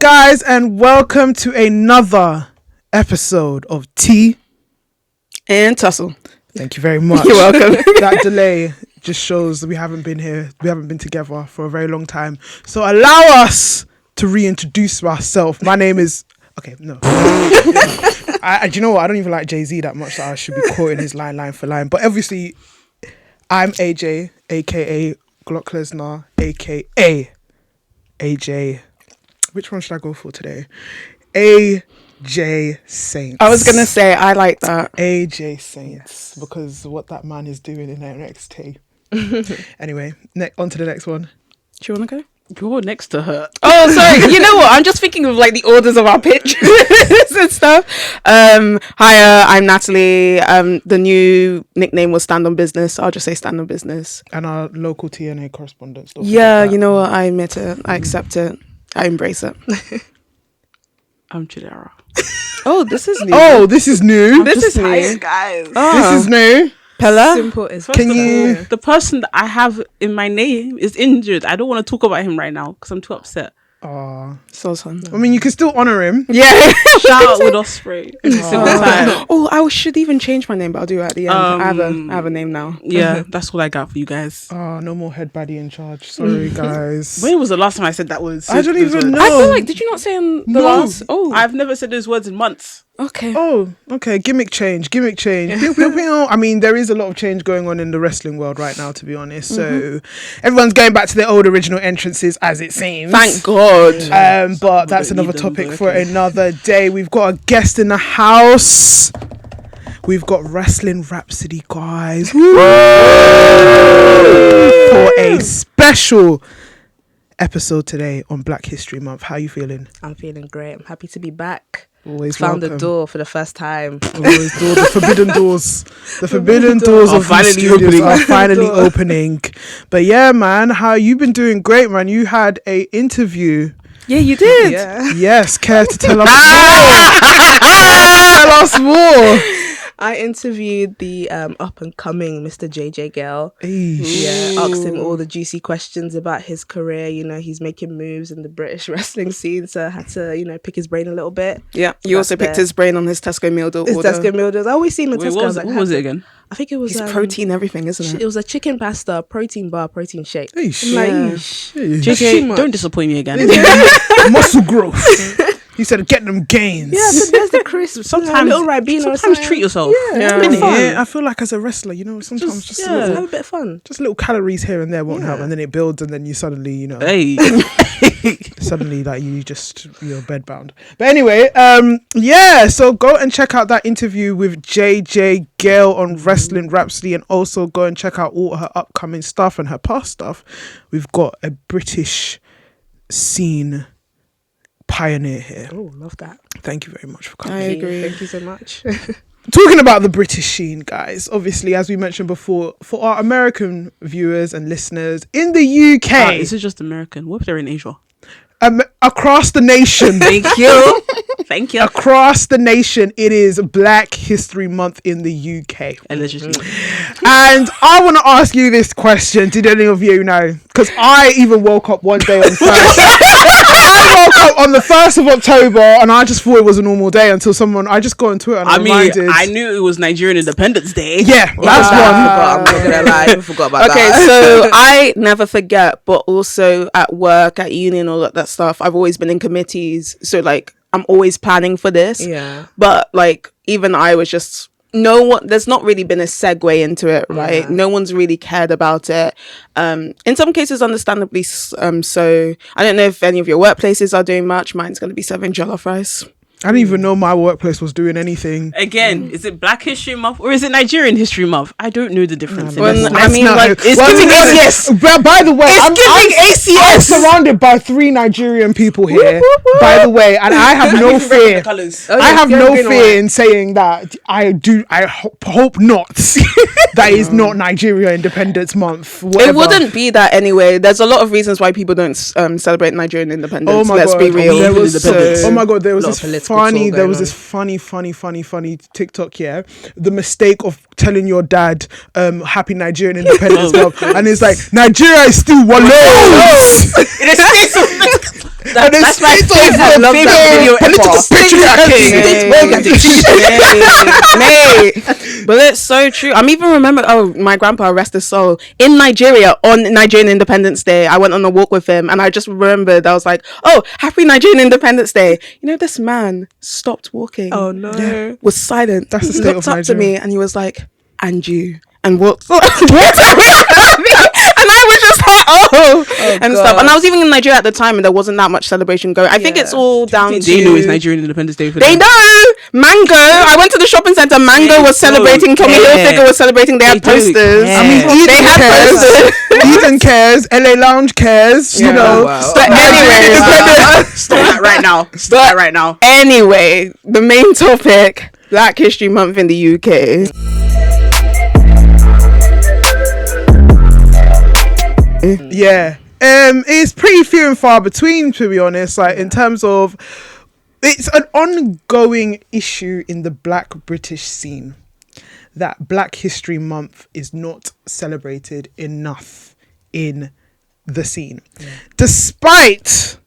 guys, and welcome to another episode of Tea and Tussle. Thank you very much. You're welcome. That delay just shows that we haven't been together for a very long time. So allow us to reintroduce ourselves. My name is... Okay, no. Do you know what? I don't even like Jay-Z that much, so I should be quoting his line for line. But obviously, I'm AJ, a.k.a. Glock Lesnar, a.k.a. AJ... Which one should I go for today? AJ Saints. I was going to say, I like that. AJ Saints. Yes. Because what that man is doing in NXT. Anyway, on to the next one. Do you want to go? You're next to her. Oh, sorry. You know what? I'm just thinking of like the orders of our pitch and stuff. Hi, I'm Natalie. The new nickname was Stand on Business. I'll just say Stand on Business. And our local TNA correspondent. Yeah, you know what? I admit it. I accept it. I embrace it. I'm Chidera. Oh, this is new. Oh, this is new. This is new, guys. Oh. This is new. Pella? Simple as Can you? The person that I have in my name is injured. I don't want to talk about him right now because I'm too upset. Oh, so fun. I mean, you can still honor him. Yeah. Shout out with Osprey every single time. Oh, I should even change my name, but I'll do it at the end. I have a name now. Yeah, that's what I got for you guys. Oh, no more head baddie in charge. Sorry, guys. When was the last time I said that was? I don't even know. I feel like, did you not say in the last? Oh, I've never said those words in months. Okay. Oh, okay. Gimmick change. Pew, pew, pew. I mean, there is a lot of change going on in the wrestling world right now, to be honest. So everyone's going back to their old original entrances, as it seems. Thank God. But that's another topic for another day. We've got a guest in the house. We've got Rasslin Rhapsody, guys. For a special episode today on Black History Month. How are you feeling? I'm feeling great. I'm happy to be back. Always found welcome. the door for the first time. Always door, the forbidden doors. The forbidden doors of finally these studios opening. are finally opening. But yeah, man, how you been doing? Great, man. You had a interview. Yeah, you did. Yeah. Yes, care to tell us more? Tell us more. I interviewed the up and coming Mr. JJ Gale. Eesh. Yeah, asked him all the juicy questions about his career. You know, he's making moves in the British wrestling scene, so I had to, pick his brain a little bit. Yeah, you also picked his brain on his Tesco meal deal. His Tesco meal deals. I always see him in Tesco. What was it again? I think it was his protein everything, isn't it? It was a chicken pasta, protein bar, protein shake. Eesh. I'm like, Yeah. eesh. JK, don't disappoint me again. Muscle growth. He said, get them gains. Yeah, but there's the crisp. Sometimes, little Ribena or sometimes something. treat yourself. Yeah. Yeah, I feel like as a wrestler, sometimes just Have a bit of fun. just little calories here and there won't help, and then it builds, and then you suddenly, Hey. suddenly like you're bedbound. But anyway, so go and check out that interview with JJ Gale on Rasslin Rhapsody, and also go and check out all her upcoming stuff and her past stuff. We've got a British scene pioneer here. Oh, love that. Thank you very much for coming. I agree. Thank you so much. Talking about the British scene, guys, obviously, as we mentioned before, for our American viewers and listeners in the UK, This is just American. What if they're in Asia? Across the nation, Thank you. Thank you. across the nation, it is Black History Month in the UK. Allegedly. And I want to ask you this question. Did any of you know? Because I even woke up one day on I woke up on the 1st of October and I just thought it was a normal day until I just got on Twitter and I reminded. I knew it was Nigerian Independence Day. Yeah, that's one. I'm not gonna lie, I forgot about that. Okay, so I never forget, but also at work, at uni and all that stuff, I've always been in committees. So like, I'm always planning for this. Yeah. But like, even I was just, there's not really been a segue into it, right? Yeah. No one's really cared about it. In some cases, understandably so. I don't know if any of your workplaces are doing much. Mine's going to be serving jollof rice. I didn't even know my workplace was doing anything. Again, is it Black History Month or is it Nigerian History Month? I don't know the difference. Well, in I mean, like, it's giving ACS. By the way, I'm ACS. surrounded by 3 Nigerian people here. By the way, and I have no fear. I have no fear in saying that I hope not. That is not Nigeria Independence Month. Whatever. It wouldn't be that anyway. There's a lot of reasons why people don't celebrate Nigerian independence. Oh my Let's God. be real. There was, Independence. oh my God, there was Lot this of political funny. talk There going was on. this funny TikTok. Yeah, the mistake of telling your dad, "Happy Nigerian Independence Month," and it's like Nigeria is still Wallow. That's my favorite. I love that video Mate, but it's so true. I'm even remember. Oh, my grandpa, rest his soul, in Nigeria on Nigerian Independence Day. I went on a walk with him, and I just remembered. I was like, "Oh, happy Nigerian Independence Day!" You know, this man stopped walking. Oh no, was silent. That's the He state looked of up to Nigeria. me, and he was like, "And you." And walked away from me. And I was just like, oh and stuff. And I was even in Nigeria at the time, and there wasn't that much celebration going. I think it's all down to. They know it's Nigerian Independence Day for They them. know Mango. I went to the shopping center. Mango was celebrating. Tommy Hilfiger was celebrating. They had posters. I mean, They had posters. Eden cares. LA Lounge cares. You know. But anyway, Stop that right now. Stop that right now. Anyway, the main topic: Black History Month in the UK. Yeah. It's pretty few and far between, to be honest. Like in terms of, it's an ongoing issue in the Black British scene that Black History Month is not celebrated enough in the scene, despite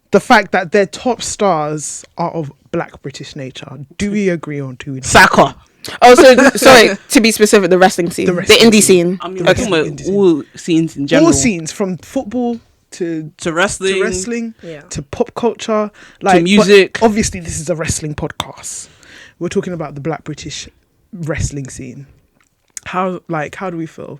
the fact that their top stars are of Black British nature. Do we agree on do we? Saka. Oh, so sorry. To be specific, the wrestling scene, the indie scene. I mean, we're talking about all scenes in general. All scenes, from football to wrestling, to pop culture, like to music. But obviously, this is a wrestling podcast. We're talking about the Black British wrestling scene. How do we feel?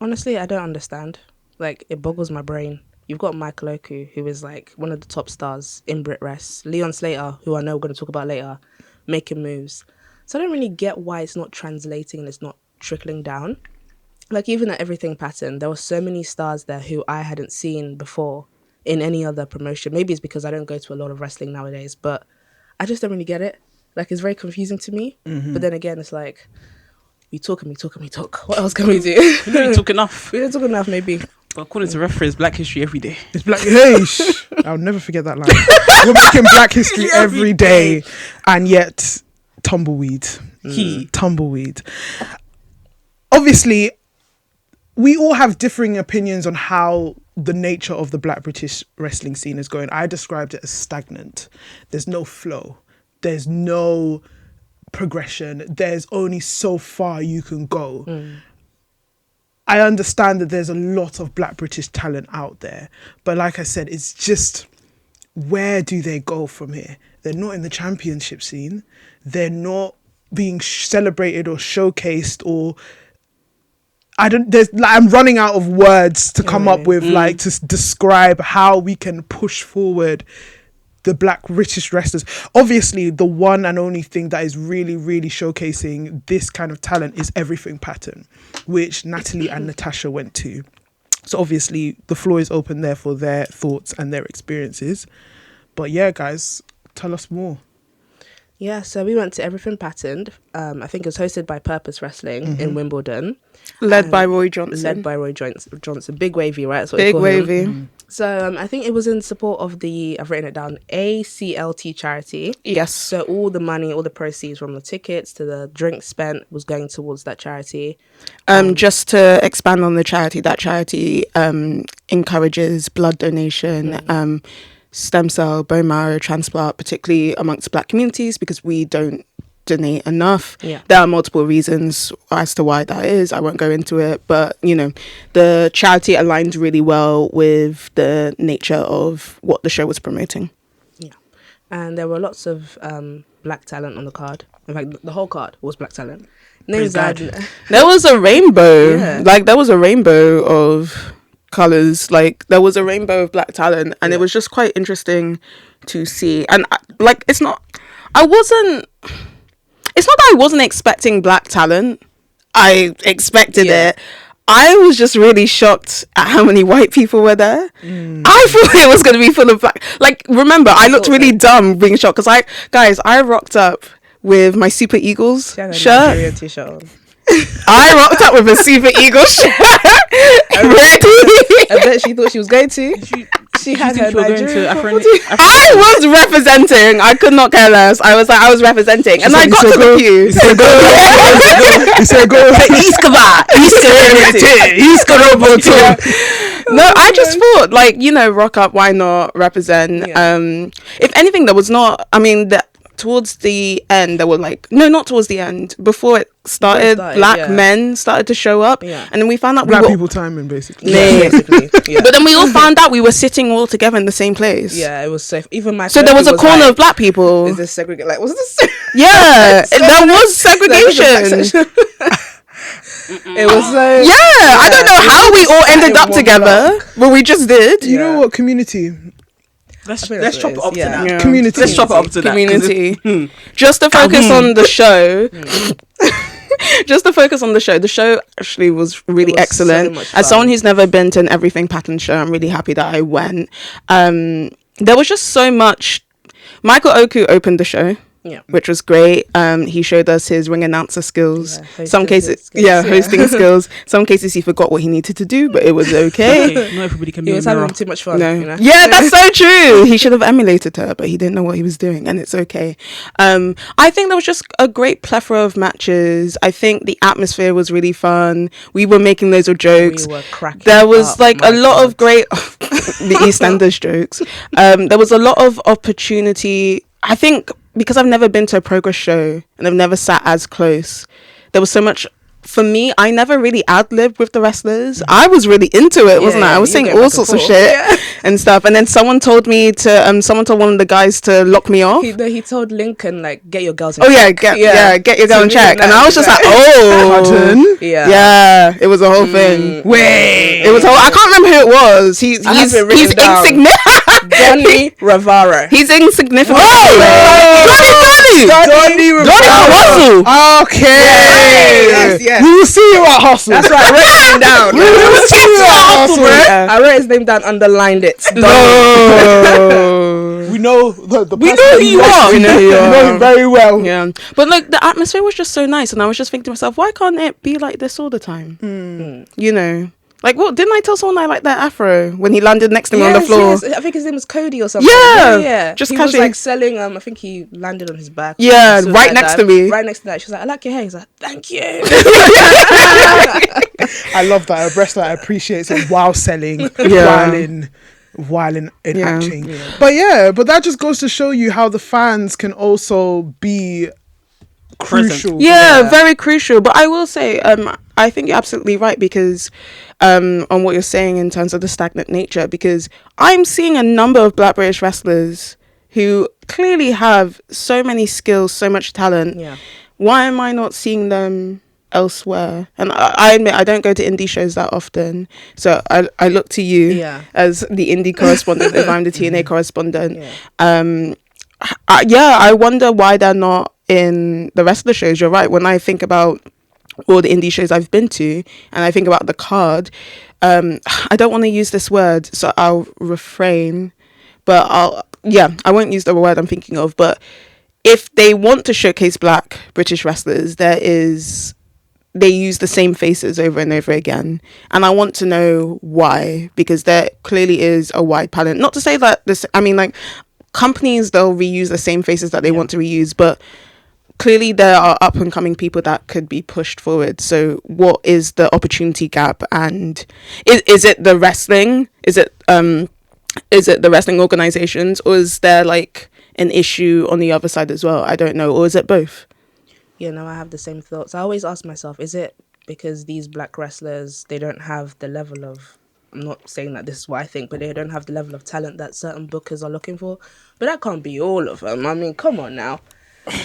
honestly, I don't understand. Like, it boggles my brain. You've got Michael Oku, who is like one of the top stars in Brit Rest. Leon Slater, who I know we're going to talk about later, making moves. So I don't really get why it's not translating and it's not trickling down. Like, even at Everything Pattern, there were so many stars there who I hadn't seen before in any other promotion. Maybe it's because I don't go to a lot of wrestling nowadays, but I just don't really get it. Like, it's very confusing to me. Mm-hmm. But then again, it's like, we talk. What else can we do? We don't talk enough. We don't talk enough, maybe. But according to reference, Black History every day. It's Black. I'll never forget that line. We're making Black history every day, and yet tumbleweed. Tumbleweed. Obviously, we all have differing opinions on how the nature of the Black British wrestling scene is going. I described it as stagnant. There's no flow. There's no progression. There's only so far you can go. I understand that there's a lot of Black British talent out there, but like I said, it's just, where do they go from here? They're not in the championship scene. They're not being celebrated or showcased, or I'm running out of words to come up with, like, to describe how we can push forward the Black British wrestlers. Obviously, the one and only thing that is really, really showcasing this kind of talent is Everything Pattern, which Natalie and Natasha went to. So obviously, the floor is open there for their thoughts and their experiences. But yeah, guys, tell us more. Yeah, so we went to Everything Patterned. I think it was hosted by Purpose Wrestling in Wimbledon. Led by Roy Johnson. Big wavy, right? That's what Big we call him. wavy. So I think it was in support of the, I've written it down, ACLT charity. Yes. So all the money, all the proceeds from the tickets to the drinks spent was going towards that charity. Just to expand on the charity, that charity encourages blood donation, stem cell, bone marrow transplant, particularly amongst Black communities, because we don't donate enough. There are multiple reasons as to why that is. I won't go into it, but you know, the charity aligns really well with the nature of what the show was promoting. And there were lots of Black talent on the card. In fact, the whole card was Black talent. Names there was a rainbow. Like, there was a rainbow of colors. Like, there was a rainbow of Black talent, and it was just quite interesting to see. And it's not that I wasn't expecting Black talent. I expected it. I was just really shocked at how many white people were there. I thought it was going to be full of Black. Like, remember, I looked really dumb being shocked because I rocked up with my Super Eagles shirt. I rocked up with a Super Eagles shirt. I bet she thought she was going to. She had her Nigerian. I was representing. I could not care less. I was representing, and I got to the queue. He said, "Go." No, I just thought, like, you know, rock up, why not, represent. Yeah. If anything, there was not, I mean, towards the end, there were like, no, not towards the end, before it started, black men started to show up. Yeah. And then we found out Black people timing, basically. Yeah. Basically. Yeah. But then we all found out we were sitting all together in the same place. Yeah, it was safe. Even my So there was a corner of black people. Is this segregate? Like, was this? Yeah, there was segregation. It was like, Yeah, I don't know how we all ended up together, but we just did. You know what? Community. Let's think that's chop what it up it to is, that. yeah. Community. Let's chop it up to that. 'cause Community. Just to focus on the show. Just to focus on the show. The show actually was really It was excellent. so much As someone fun. who's never been to an everything pattern show, I'm really happy that I went. There was just so much. Michael Oku opened the show. Yeah. Which was great. He showed us his ring announcer skills. Yeah, Some cases, skills, yeah, yeah. hosting skills. Some cases he forgot what he needed to do, but it was okay. Okay, not everybody can be He a was mirror. having too much fun. No. You know? Yeah, that's so true. He should have emulated her, but he didn't know what he was doing, and it's okay. I think there was just a great plethora of matches. I think the atmosphere was really fun. We were making loads of jokes. We were cracking There was up, like my a lot God. of great the EastEnders jokes. There was a lot of opportunity. I think because I've never been to a progress show and I've never sat as close, there was so much. For me, I never really ad-libbed with the wrestlers. I was really into it, wasn't I? I was you saying get all back and sorts of forth. shit Yeah. and stuff. And then someone told me to, someone told one of the guys to lock me off. He told Lincoln, like, get your girls in Oh yeah, check. get your girl in So check. doing And that, I was just like, exactly. oh, Pardon? yeah, it was a whole thing. Wait. It was whole. I can't remember who it was. I have it written he's down. insignificant. Johnny Rivera. He's insignificant. Donnie Donnie Russell. Okay. Yes. We will see you at Hustle. That's right. I wrote his name down. We will see you at Hustle. Yeah. I wrote his name down, underlined it. No. We know the We person know who you are. We know who you We know are. him very well. Yeah, but like the atmosphere was just so nice, and I was just thinking to myself, why can't it be like this all the time? You know, like what? Didn't I tell someone I like that afro when he landed next to me on the floor? Yes. I think his name was Cody or something. Yeah. Just Just he was casually- like selling. I think he landed on his back. Yeah, Something right like next that. to me. Right next to that. She was like, I like your hair. He's like, thank you. I love that a wrestler appreciates it while selling, Yeah. while in Yeah. acting. But that just goes to show you how the fans can also be crucial. Yeah, very crucial. But I will say, I think you're absolutely right because on what you're saying in terms of the stagnant nature, because I'm seeing a number of Black British wrestlers who clearly have so many skills, so much talent. Yeah. Why am I not seeing them elsewhere? And I admit I don't go to indie shows that often, so I look to you as the indie correspondent if I'm the TNA correspondent. I wonder why they're not in the rest of the shows. You're right. When I think about all the indie shows I've been to and I think about the card, I don't want to use this word, so I'll refrain, but I won't use the word I'm thinking of. But if they want to showcase Black British wrestlers, they use the same faces over and over again, and I want to know why, because there clearly is a wide palette. Not to say that companies, they'll reuse the same faces that they want to reuse, but clearly there are up and coming people that could be pushed forward. So what is the opportunity gap? And is it the wrestling? Is it the wrestling organizations, or is there like an issue on the other side as well? I don't know. Or is it both? Yeah, no, I have the same thoughts. I always ask myself, is it because these Black wrestlers, they don't have the level of, I'm not saying that this is what I think, but they don't have the level of talent that certain bookers are looking for. But that can't be all of them. I mean, come on now.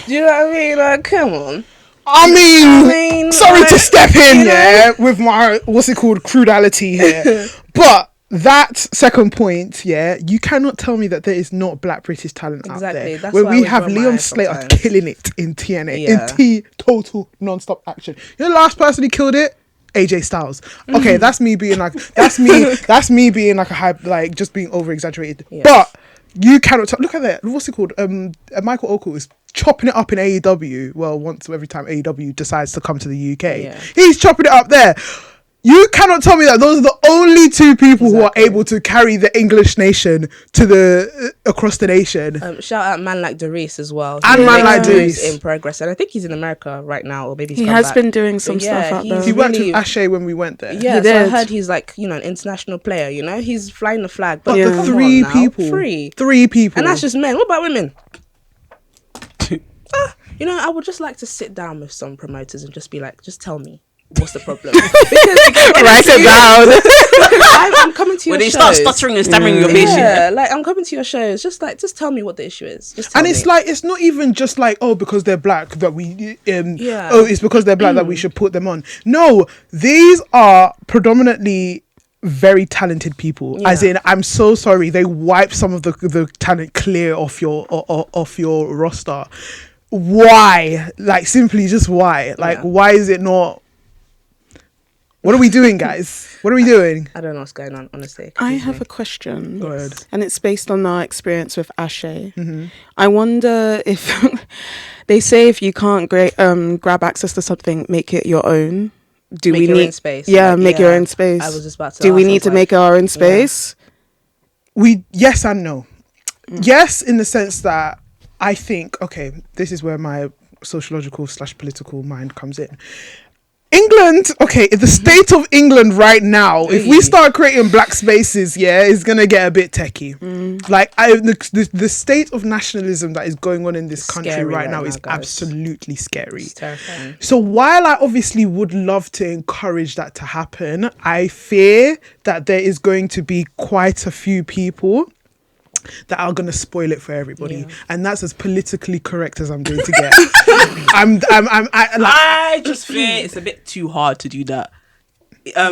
Do you know what I mean? Like, come on. I mean, sorry like, to step in, you know? with my, crudality here. But that second point, you cannot tell me that there is not Black British talent out there. That's when why I we always have roll my Leon eyes Slater sometimes. killing it in TNA, Yeah. in total non-stop action. You know the last person who killed it? AJ Styles. Okay, that's me being like, that's me being like a hype, like just being over exaggerated. Yes. But you cannot look at that. What's it called? Michael Oku is chopping it up in AEW. Well, once every time AEW decides to come to the UK, he's chopping it up there. You cannot tell me that those are the only two people who are able to carry the English nation to the across the nation. Shout out man like Doris as well. And man like Doris in progress, and I think he's in America right now, or maybe he has been doing some stuff out there. He worked with Ashay when we went there. Yeah, so I heard he's like, you know, an international player. You know, he's flying the flag. But the three people, and that's just men. What about women? You know, I would just like to sit down with some promoters and just be like, just tell me. What's the problem? Because write it down. I'm coming to your shows. When they start stuttering and stammering your patient. Yeah, like I'm coming to your shows. Just tell me what the issue is. And it's like, it's not even just like, oh, because they're black that we it's because they're black that we should put them on. No, these are predominantly very talented people. As in, I'm so sorry, they wipe some of the talent clear off your roster. Why? Like, simply just why? Like, why is it not? What are we doing, guys? What are we doing? I don't know what's going on, honestly. I have a question. Go ahead. And it's based on our experience with Ashay. Mm-hmm. I wonder if they say if you can't grab access to something, make it your own. Do we need space? Yeah, make your own space. I was just about to. Do we need to make our own space? Yes and no. Yes, in the sense that I think, okay, this is where my sociological/political mind comes in. England, okay, the state of England right now, if we start creating black spaces, it's gonna get a bit techie. Like, the state of nationalism that is going on in this country right now is absolutely scary. It's terrifying. So while I obviously would love to encourage that to happen, I fear that there is going to be quite a few people that are gonna spoil it for everybody, and that's as politically correct as I'm going to get. I just fear it's a bit too hard to do that.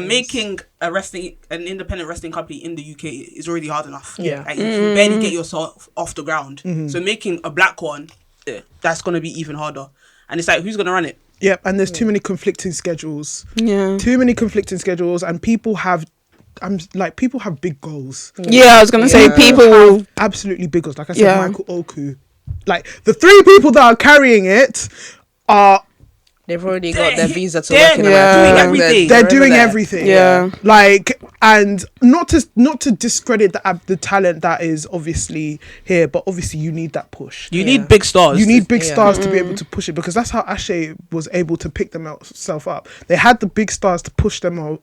Making an independent wrestling company in the UK is already hard enough. Yeah, like, you can barely get yourself off the ground. So making a black one, that's gonna be even harder. And it's like, who's gonna run it? Yep, and there's too many conflicting schedules. Yeah, too many conflicting schedules, and people have big goals. Yeah, I was gonna say people will absolutely big goals. Like I said, Michael Oku. Like, the three people that are carrying it are. They've already got their visa to work in doing everything. They're doing everything. Yeah. Like, and not to discredit the talent that is obviously here, but obviously you need that push. You need big stars. You need big stars to be able to push it, because that's how Ashay was able to pick themselves up. They had the big stars to push them out.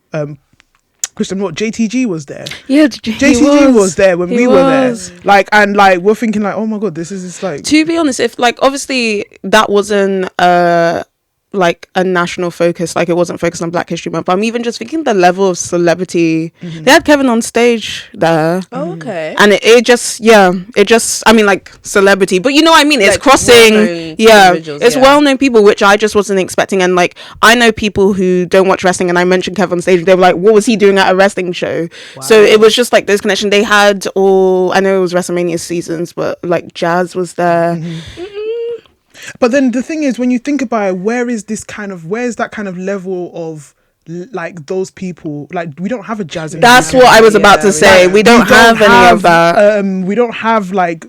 JTG was there. Yeah, JTG was there when we were there. Like, and like, we're thinking like, oh my god, this is like. To be honest, if like, obviously that wasn't like a national focus, like it wasn't focused on Black History Month, but I'm even just thinking the level of celebrity. They had Kevin on stage there. Oh, okay. And it just I mean, like, celebrity, but you know what I mean, it's like crossing it's well-known people, which I just wasn't expecting. And like, I know people who don't watch wrestling, and I mentioned Kevin on stage, they were like, what was he doing at a wrestling show? So it was just like this connection. They had I know it was WrestleMania seasons, but like Jazz was there. But then the thing is, when you think about it, where is that kind of level of like those people? Like, we don't have a Jazz. That's what I was about to say. We don't have any of that. We don't have like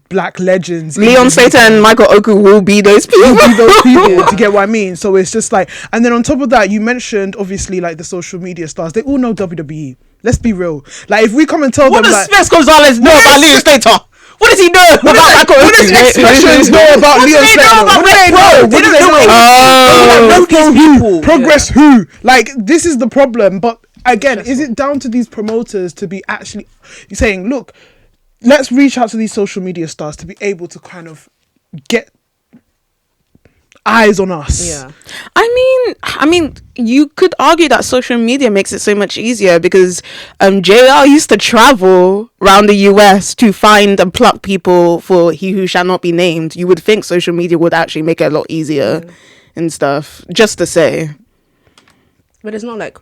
black legends. Leon Slater and Michael Oku will be those people. Do you get what I mean? So it's just like, and then on top of that, you mentioned obviously like the social media stars. They all know WWE. Let's be real. Like, if we come and tell them, what does Smith Gonzalez know about Leon Slater? What does he know about Michael Oku? What does Expressions know about Leon Slater? What do they know? What do they know? Progress who? Like, this is the problem. But again, is it down to these promoters to be actually saying, look, let's reach out to these social media stars to be able to kind of get eyes on us? Yeah. I mean, you could argue that social media makes it so much easier, because JR used to travel around the US to find and pluck people for He Who Shall Not Be Named. You would think social media would actually make it a lot easier and stuff, just to say. But it's not like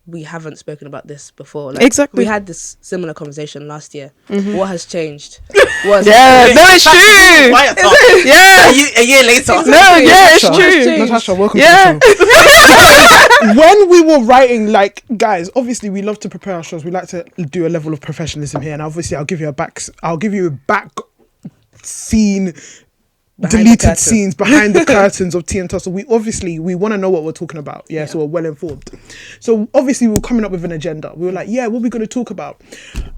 we haven't spoken about this before. Like, exactly. We had this similar conversation last year. What has changed? No, it's true. A year later. It's true. Natasha, welcome to the show. When we were writing, like, guys, obviously we love to prepare our shows. We like to do a level of professionalism here, and obviously I'll give you a back scene deleted scenes behind the curtains of Tea and Tussle. We want to know what we're talking about. Yeah, so we're well informed. So obviously we were coming up with an agenda. We were like, what are we going to talk about?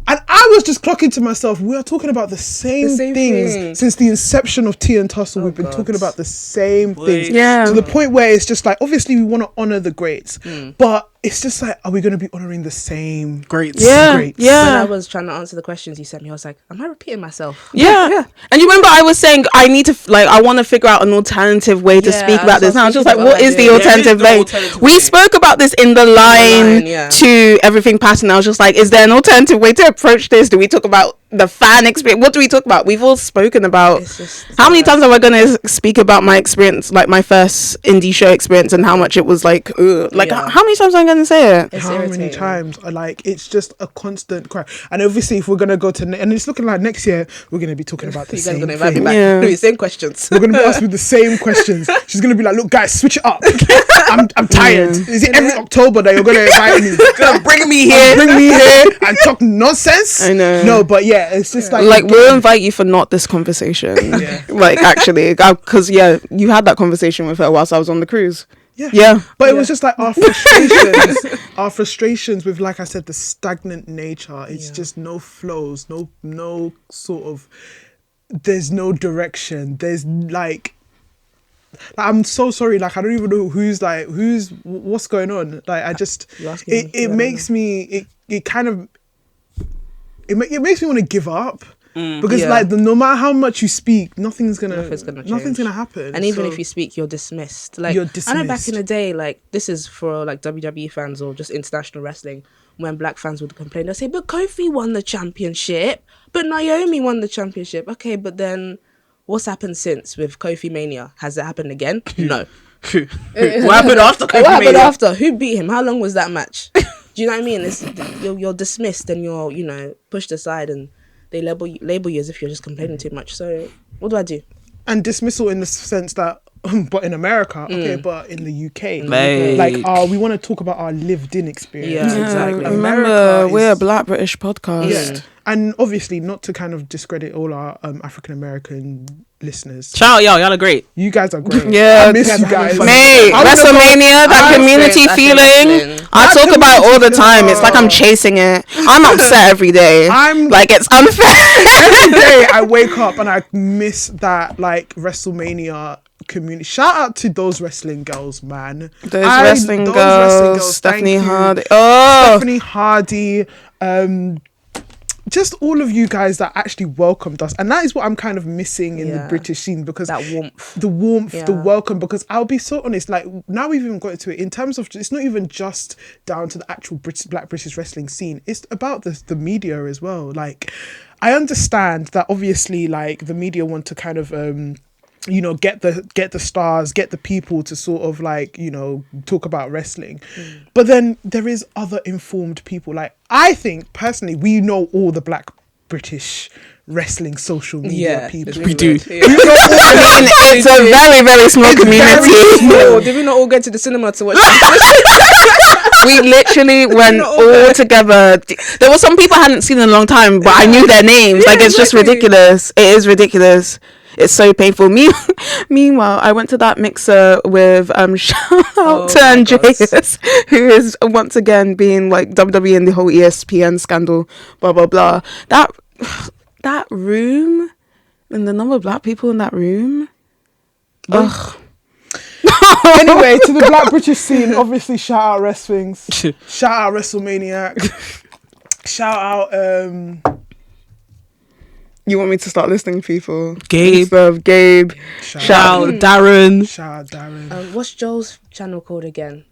And I was just clocking to myself, we are talking about the same things since the inception of Tea and Tussle. We've been talking about the same things. Yeah. To the point where it's just like, obviously we want to honor the greats, but it's just like, are we going to be honoring the same greats? Yeah. When I was trying to answer the questions you sent me, I was like, am I repeating myself? Yeah. And you remember I was saying I need to I want to figure out an alternative way to speak about this. And I was just like, what is the alternative way? We spoke about this in the line to Everything Pattern. I was just like, is there an alternative way to approach this? Do we talk about the fan experience? What do we talk about? We've all spoken about how many times am I going to speak about my experience, like my first indie show experience, and how much it was like how many times am I going to say it? How many times? Like, it's just a constant cry. And obviously if we're going to go to and it's looking like next year we're going to be talking about the same thing. The same questions. We're going to be asked with the same questions. She's going to be like, look guys, switch it up. I'm tired. Is it every October that you're going to invite me? Bring me here and talk nonsense? I know. No, but it's just like we'll invite you for not this conversation. Like, actually, because you had that conversation with her whilst I was on the cruise. But it was just like our frustrations with, like I said, the stagnant nature. It's just no flows, no sort of, there's no direction. There's like I'm so sorry, like I don't even know what's going on. Like I just it makes me it makes me want to give up. Because like no matter how much you speak, nothing's gonna happen. And even if you speak, you're dismissed. Like, you're dismissed. I know back in the day, like this is for like WWE fans or just international wrestling, when black fans would complain, they'll say, but Kofi won the championship, but Naomi won the championship. Okay, but then what's happened since with Kofi Mania? Has it happened again? No. What happened after Kofi Mania? What happened after? Who beat him? How long was that match? Do you know what I mean? It's, you're dismissed and you're pushed aside, and they label you as if you're just complaining too much. So what do I do? And dismissal in the sense that, but in America, but in the UK, we want to talk about our lived-in experience. Yeah, exactly. Remember, we're a Black British podcast. Yeah. And obviously, not to kind of discredit all our African American listeners. Shout out, y'all are great. You guys are great. Yeah, I miss you guys. Mate, WrestleMania, that community feeling, I talk about all the time. It's like I'm chasing it. I'm upset every day. Like, it's unfair. Every day I wake up and I miss that, like, WrestleMania community. Shout out to those wrestling girls, man. Those wrestling girls, Stephanie Hardy. Oh, Stephanie Hardy. Just all of you guys that actually welcomed us, and that is what I'm kind of missing in the British scene, because that warmth, the welcome. Because I'll be so honest, like now we've even got into it in terms of, it's not even just down to the actual Black British wrestling scene. It's about the media as well. Like, I understand that obviously, like the media want to kind of get the stars, get the people to sort of like, talk about wrestling. But then there is other informed people. Like, I think personally, we know all the Black British wrestling social media people. We do. It's a very, very small community. Did we not all go to the cinema to watch We literally went all together. There were some people I hadn't seen in a long time, but I knew their names. Like, it's just ridiculous. It is ridiculous. It's so painful. Meanwhile, I went to that mixer with shout out to Andreas, who is once again being like WWE in the whole ESPN scandal, blah blah blah. That room and the number of Black people in that room. Ugh. Anyway, to the Black British scene, obviously shout out wrestlings, shout out WrestleMania, shout out You want me to start listing people? Gabe. Shout out Darren. What's Joel's channel called again?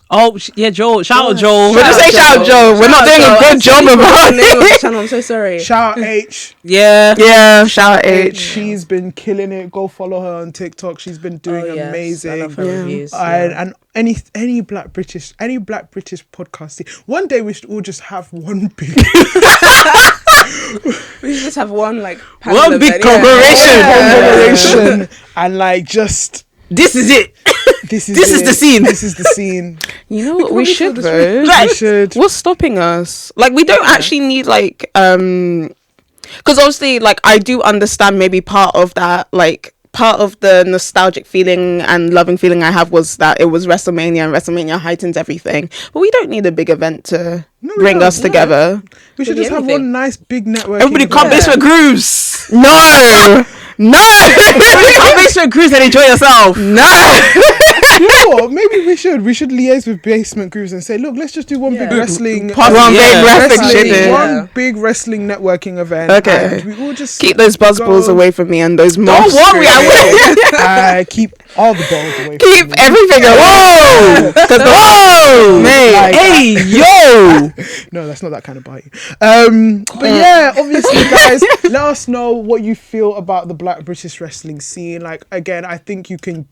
Oh, Joel. Shout out Joel. We're just saying shout out Joel. We're not doing a good job about it. I'm so sorry. Shout out H. Yeah. Shout out H. She's been killing it. Go follow her on TikTok. She's been doing amazing. I love her reviews. And any Black British podcast. One day we should all just have one big. We should just have one like one big conglomeration, and like just this is it. This is the scene. This is the scene. You know what we should though? We should. What's stopping us? Like, we don't actually need like because obviously like I do understand maybe part of that like part of the nostalgic feeling and loving feeling I have was that it was WrestleMania, and WrestleMania heightens everything. But we don't need a big event to bring us together. We should just have one nice big network. Everybody come basement grooves. No. Everybody come basement grooves and enjoy yourself. No. You know what? Maybe we should liaise with basement grooves and say, look, let's just do one big wrestling, big wrestling shit. one big wrestling networking event. Okay. And we all just keep those buzzballs away from me and those moths. Don't worry, I will. Keep all the balls away. Keep everything away. Whoa! Whoa! Like, Hey, yo! No, that's not that kind of bite. But yeah, obviously, guys, let us know what you feel about the Black British wrestling scene. Like, again, I think you can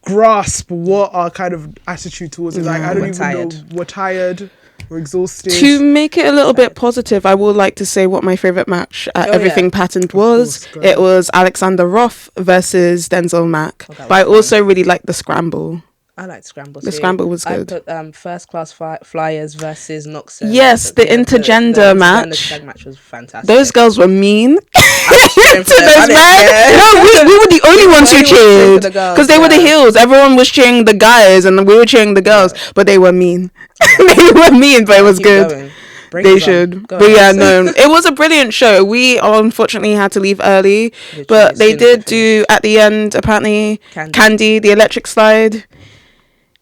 grasp what our kind of attitude towards it. Like, I don't even know. We're tired. We're exhausted. To make it a little bit positive, I would like to say what my favourite match at Everything Patterned was. It was Alexander Roth versus Denzel Mack. But I also really liked the scramble. I like scramble. The scramble was good. I put First Class Flyers versus Noxon. Yes, the intergender match. The tag match was fantastic. Those girls were mean to those men. No, we were the only ones who cheered because they were the heels. Everyone was cheering the guys and we were cheering the girls, but they were mean. They were mean, but it was good. They should. But yeah, no, it was a brilliant show. We unfortunately had to leave early, but they did do at the end apparently Candy, the electric slide.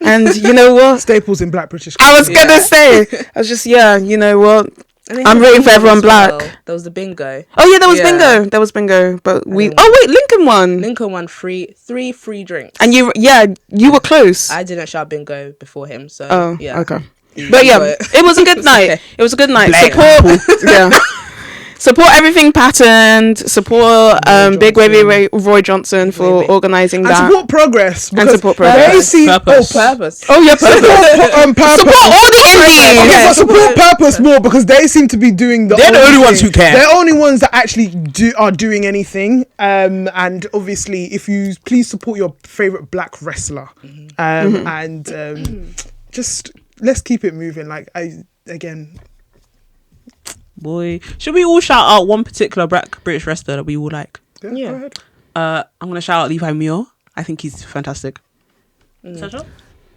And you know what? Staples in Black British. I was gonna say, I was just, you know what? I'm rooting for everyone black. There was the bingo. Oh yeah, there was bingo. There was bingo. But Lincoln won. Lincoln won three free drinks. And you were close. I didn't shout bingo before him, so yeah. Okay. But yeah, it was a good night. Okay. It was a good night. Support, support Everything Patterned. Support Big Wavy Roy Johnson for organising that. And support Progress. And support Progress. Purpose. Oh yeah, Purpose. Purpose. Support all the indies. Okay, but support Purpose more because they seem to be doing They're the only ones who care. They're the only ones that actually are doing anything. And obviously, if you please support your favorite black wrestler. And just let's keep it moving. Like boy, should we all shout out one particular black British wrestler that we all like? Yeah. Go ahead. I'm gonna shout out Levi Muir. I think he's fantastic. Sasha?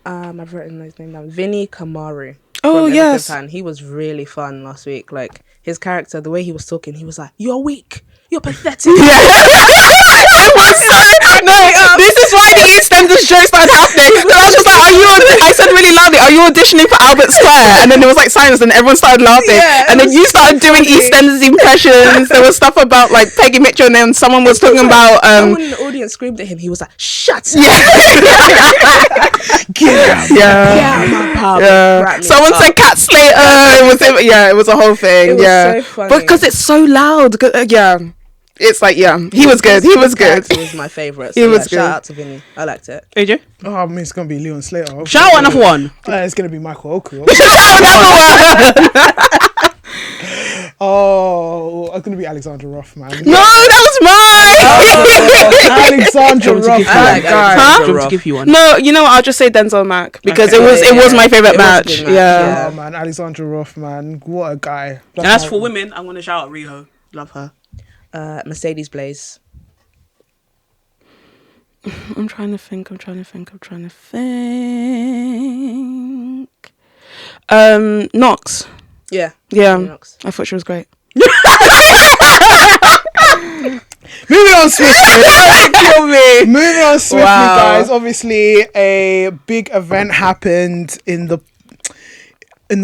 I've written his name down. Vinny Kamaru. Oh yes, he was really fun last week. Like his character, the way he was talking, he was like, "You're weak. You're pathetic." This is why the EastEnders show started happening. I was just like, I said really loudly, "Are you auditioning for Albert Square?" And then there was like silence, and everyone started laughing. And then you started doing EastEnders impressions. There was stuff about like Peggy Mitchell, and then someone was talking about. Someone in the audience screamed at him. He was like, "Shut up!" Get out. Get out my pub. Someone said Cat Slater. It was a whole thing. It was so funny. Because it's so loud. It's like, he was good. He was good. He was my favourite. So He was good. Shout out to Vinny. I liked it. AJ? Oh, I mean, it's gonna be Leon Slater. Shout out another one. It's gonna be Michael Oku. Oh, it's gonna be Alexander Roth, man. no, that was mine. Alexander Roth. Do you want me to give you one? No, you know what? I'll just say Denzel Mack because it was my favourite match. Yeah. Oh man, Alexander Roth, man, what a guy. And as for women, I'm gonna shout out Riho. Love her. Mercedes Blaze. I'm trying to think. Knox. Yeah. Knox. I thought she was great. Moving on swiftly. Moving on swiftly, guys. Obviously, a big event happened in the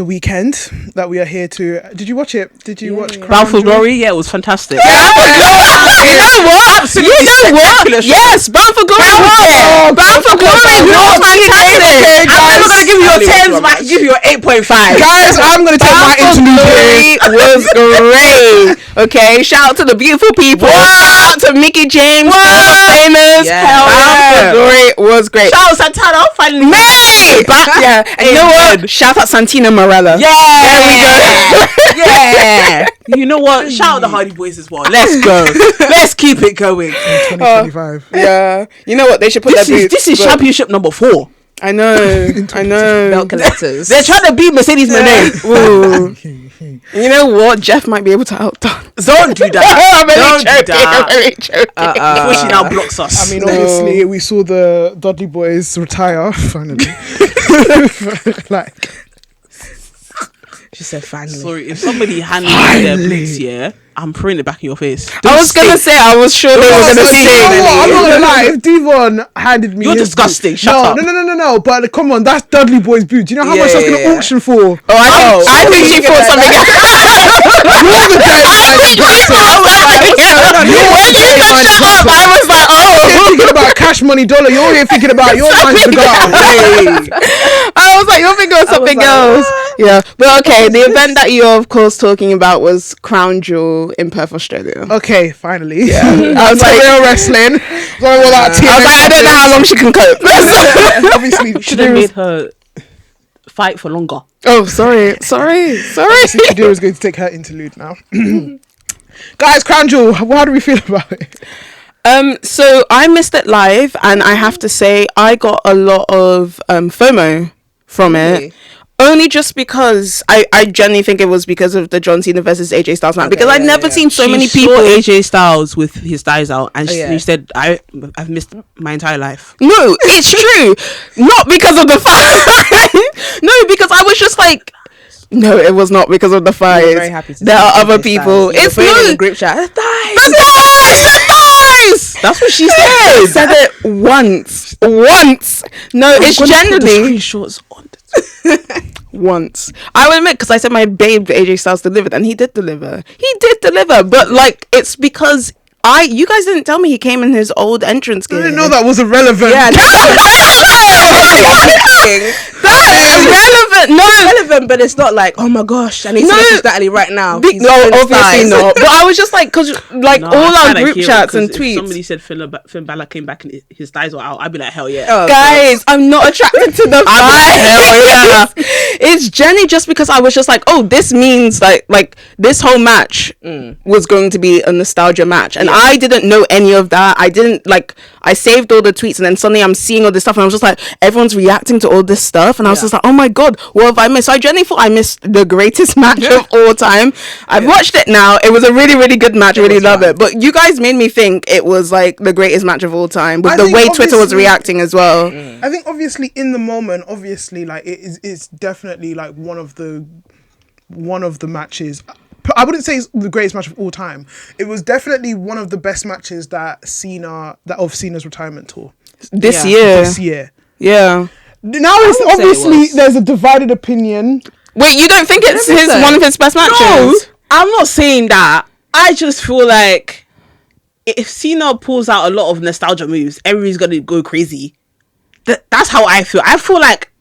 weekend that we are here to. Did you watch it? Did you watch Bound for Glory? Yeah, it was fantastic. You know what? Yes, Bound for Glory was. Bound for Glory was fantastic. I'm never gonna give you a 10, but I can give you an 8.5. Guys, I'm gonna take my interlude. It was great. Okay, shout out to the beautiful people. Shout out to Mickey James, famous. Bound for Glory was great. Shout out Santana, finally. Yeah, and you know what? Shout out Santina Morella. Yeah, there we go. Yeah. You know what? Shout out the Hardy Boys as well. Let's go. Let's keep it going. 2025. Yeah. You know what? They should put This is championship number 4. I know. Belt collectors. They're trying to beat Mercedes Monet. Ooh. You know what? Jeff might be able to outdone. Don't do that. Don't do that. I'm only joking. Before she now blocks us. I mean, obviously, we saw the Dudley boys retire finally. Like, She said finally. sorry, if somebody handed me their boots, yeah, I'm throwing it back in your face. I was gonna say, I was sure they were gonna you know sing. what? I'm not gonna lie. If Devon handed me, You're his disgusting. boots- Shut up. No. But come on, that's Dudley boy's boots. You know how much that's gonna auction for? Oh, I think she thought something else. You're the dirty-minded person. When you said shut up, I was like, You're thinking about cash money dollar. You're here thinking about your man's to go out. I was like, you're thinking of something like, else. Yeah, but okay. The event that you're of course talking about was Crown Jewel in Perth, Australia. Okay, finally. Yeah. I was like, real wrestling. I don't know how long she can cope. Obviously, Should have made her fight for longer. Oh, sorry. Obviously, Chidz is going to take her interlude now. Guys, Crown Jewel, how do we feel about it? So I missed it live, and I have to say I got a lot of FOMO from it. Only just because I genuinely think it was because of the John Cena versus AJ Styles match. Because I'd never seen so many people. Saw AJ Styles with his thighs out, and yeah. she said, "I've missed my entire life." No, it's true. Not because of the fight. No, because I was just like, no, it was not because of the fight. Very happy to There see are AJ other Styles. people. Yeah, It's put it in no the group chat. The thighs. That's what she said. Said it once. No, it's generally screenshots on. once. I will admit, because I said my babe AJ Styles delivered, and he did deliver. But like, it's because you guys didn't tell me he came in his old entrance gear. I didn't know that was irrelevant. Yeah, Relevant. No, it's relevant, but it's not like, oh my gosh, I need to message Natalie right now. He's no, showing his obviously thighs. not. But I was just like, because like No, all I our kinda group hear it, chats and 'cause tweets. If somebody said Finn Balor came back and his thighs were out, I'd be like, hell yeah. Oh, Guys, I'm not attracted to the thighs. It's Jenny just because I was just like, oh, this means like this whole match was going to be a nostalgia match, and I didn't know any of that. I didn't like. I saved all the tweets, and then suddenly I'm seeing all this stuff, and I was just like, everyone's reacting to all this stuff, and I was just like, oh my god, what have I missed? So I genuinely thought I missed the greatest match of all time. I've watched it now. It was a really, really good match. I really love it. But you guys made me think it was like the greatest match of all time with I the think way Twitter was obviously- reacting as well. I think obviously in the moment, obviously like it's definitely like one of the matches. I wouldn't say it's the greatest match of all time. It was definitely one of the best matches of Cena's retirement tour This year. this year. Yeah. Now it's wouldn't say it obviously was. there's a divided opinion. Wait, you don't think it's think his so. one of his best matches? No, I'm not saying that. I just feel like if Cena pulls out a lot of nostalgia moves, everybody's gonna go crazy. That's how I feel. I feel like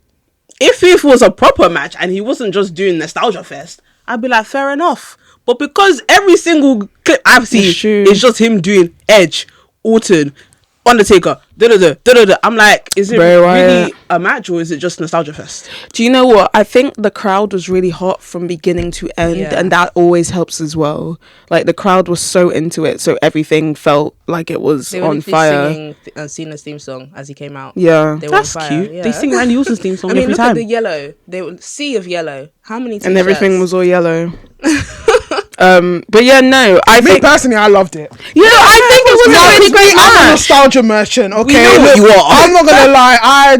if it was a proper match and he wasn't just doing nostalgia fest, I'd be like, fair enough. But because every single clip I've seen It's true. is just him doing Edge, Orton, Undertaker, I'm like, is it Bray really Wyatt. a match or is it just nostalgia fest? Do you know what? I think the crowd was really hot from beginning to end, Yeah. and that always helps as well. Like, the crowd was so into it, so everything felt like it was They were on literally fire. singing Cena's theme song as he came out. Yeah. They were That's on fire. cute. Yeah. They sing Randy Orton's theme song I mean, every look at time. the yellow. They were sea of yellow. How many t-shirts? And everything was all yellow. But yeah, no, I Me think personally, I loved it. yeah, I think it was a really great I'm a match. nostalgia merchant. Okay, know what you are. I'm not gonna lie.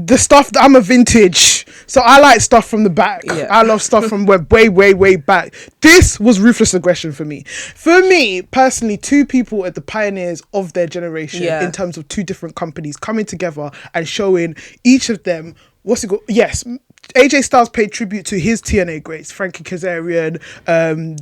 The stuff I'm a vintage, so I like stuff from the back. Yeah. I love stuff from way back. This was ruthless aggression for me. For me personally, two people at the pioneers of their generation Yeah. in terms of two different companies coming together and showing each of them what's it called? Yes. AJ Styles paid tribute to his TNA greats, Frankie Kazarian,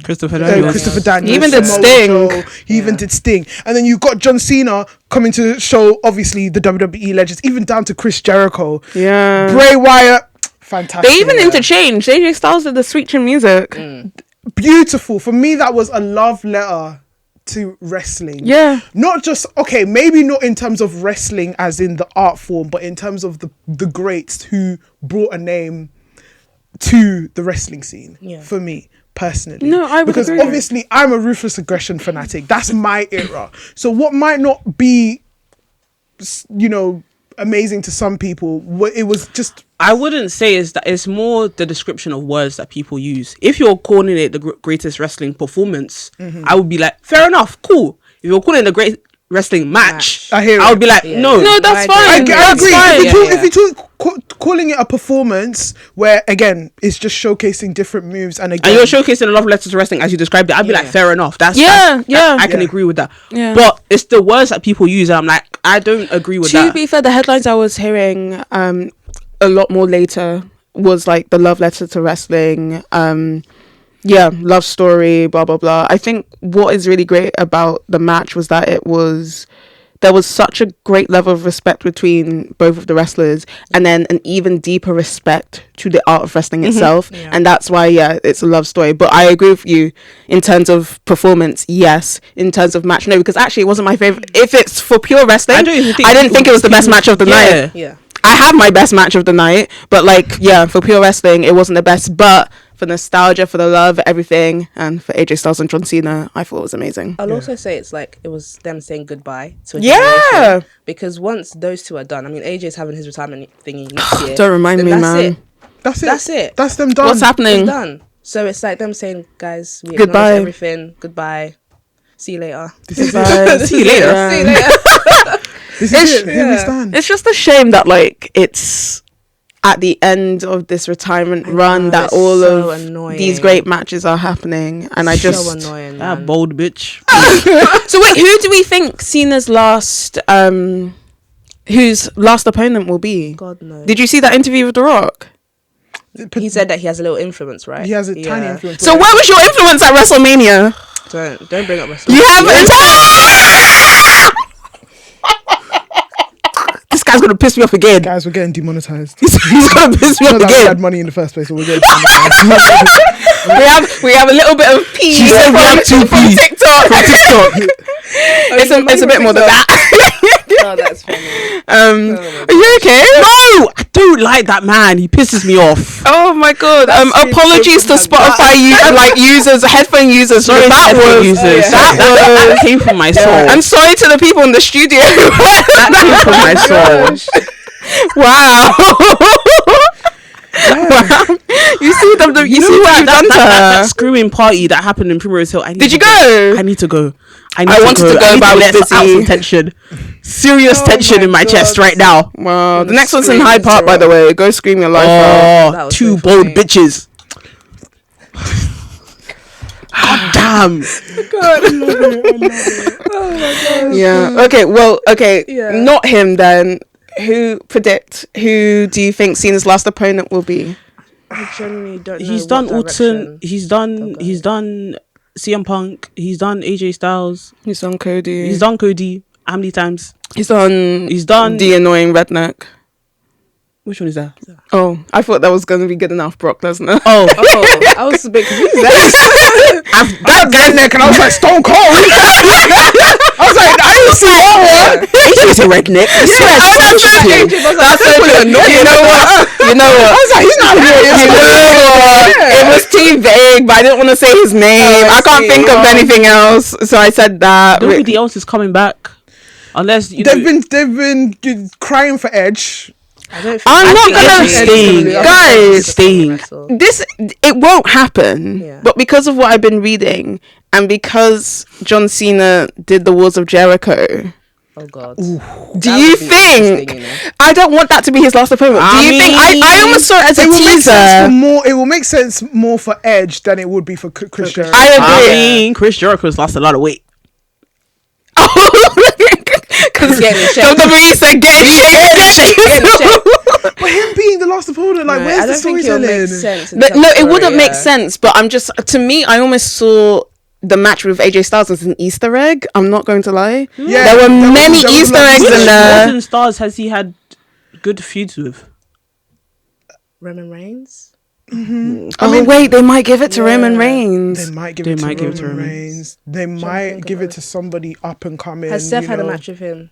Christopher Daniels. Christopher Daniels. He even did Samoa Sting. Joe. He even did Sting. And then you got John Cena coming to show, obviously, the WWE legends, even down to Chris Jericho. Yeah. Bray Wyatt, fantastic. They even interchanged. AJ Styles did the switching music. Beautiful. For me, that was a love letter to wrestling. Yeah. Not just, okay, maybe not in terms of wrestling as in the art form, but in terms of the greats who brought a name to the wrestling scene. Yeah. For me personally. No, I would because agree. obviously I'm a ruthless aggression fanatic. That's my era. So what might not be, you know, amazing to some people. It was just. I wouldn't say it's more the description of words that people use. If you're calling it the greatest wrestling performance, I would be like, fair enough, cool. If you're calling it the great wrestling match, I hear I would it. be like, no, that's fine. I agree. fine. If you calling it a performance where again it's just showcasing different moves and again and you're showcasing a love letter to wrestling as you described it, I'd be like, fair enough. I can agree with that. Yeah. But it's the words that people use, and I'm like, I don't agree with that. To be fair, the headlines I was hearing a lot more later was like the love letter to wrestling, love story, blah blah blah. I think what is really great about the match was that there was such a great level of respect between both of the wrestlers, and then an even deeper respect to the art of wrestling itself. And that's why it's a love story. But I agree with you in terms of performance, yes. In terms of match, no, because actually it wasn't my favorite. If it's for pure wrestling, I didn't think it was the best match of the night. I have my best match of the night, but for pure wrestling, it wasn't the best. But for nostalgia, for the love, everything, and for AJ Styles and John Cena, I thought it was amazing. I'll also say it's like it was them saying goodbye to a Yeah. generation, because once those two are done, I mean, AJ's having his retirement thingy next year. Don't remind me, man. That's it. That's it. That's them done. What's happening? It's done. So it's like them saying, guys, we Goodbye. acknowledge everything. Goodbye. See you later. Goodbye. See you later. See you later. This is it. Here we stand. It's just a shame that it's at the end of this retirement run that it's all so of annoying. these great matches are happening, and I just so annoying. That Man. bold bitch. So wait, who do we think Cena's last whose last opponent will be? God knows. Did you see that interview with The Rock? He said that he has a little influence, right? He has a tiny influence. So where was your influence at WrestleMania? Don't bring up wrestling. You haven't. This guy's gonna piss me off again. Guys, we're getting demonetized. He's gonna piss me Not off that we again. had money in the first place, so we're getting demonetized. we have a little bit of P. She said we have two from P. TikTok. It's a bit more than that. Oh, that's funny. Are you okay? No, I don't like that man. He pisses me off. Oh my god. Apologies to really Spotify users, headphone users. Sorry, headphone users. That came from my soul. I'm sorry to the people in the studio. That came from my soul. Wow. Wow. You see them. You see what you've done to that her. screwing party that happened in Primrose Hill. Did you go? I need to go. I wanted to go, but I was let out busy. some tension. Serious tension in my chest right now. Wow. The next one's in Hyde Park, by the way. Go scream your life out. That Oh, was two so bold funny. bitches. God damn. Yeah. Okay. Well. Okay. Yeah. Not him then. Who do you think Cena's last opponent will be? I genuinely don't know. He's what done direction. Orton. He's done CM Punk. He's done AJ Styles. He's on Cody. He's done Cody. How many times? He's done The the annoying redneck. Which one is that? Oh, I thought that was gonna be good enough, Brock Lesnar. Oh, Oh, I was a bit confused. that redneck, and I was like Stone Cold. I was like, I didn't see that one. AJ's a redneck. I swear, That's so true. You know what? I was like, he's not here. You know what? It was too vague, but I didn't want to say his name. I can't think of anything else, so I said that. Nobody else is coming back, unless you They've been crying for Edge. I'm not gonna staying, guys. staying. It won't happen. Yeah. But because of what I've been reading, and because John Cena did the Walls of Jericho, Oh God. do you think? I don't want that to be his last opponent. Do you think? I almost saw it as a teaser. It will make sense more for Edge than it would be for Chris Jericho. I agree. I mean, Chris Jericho's lost a lot of weight. Because Getting in shape. WWE said get in shape. But him being the last opponent, like, I where's the don't think it'll storytelling? make sense. in No, some it story, wouldn't make yeah. sense. But I'm just, to me, I almost saw the match with AJ Styles as an Easter egg. I'm not going to lie. Yeah, There were many was Easter like- eggs Which in there. modern stars has he had good feuds with? Roman Reigns. Oh wait, they might give it to Roman Reigns. They might give They it to might give it to Roman Roman. Reigns. They might give it to somebody up and coming. Has Seth you had a know. match with him?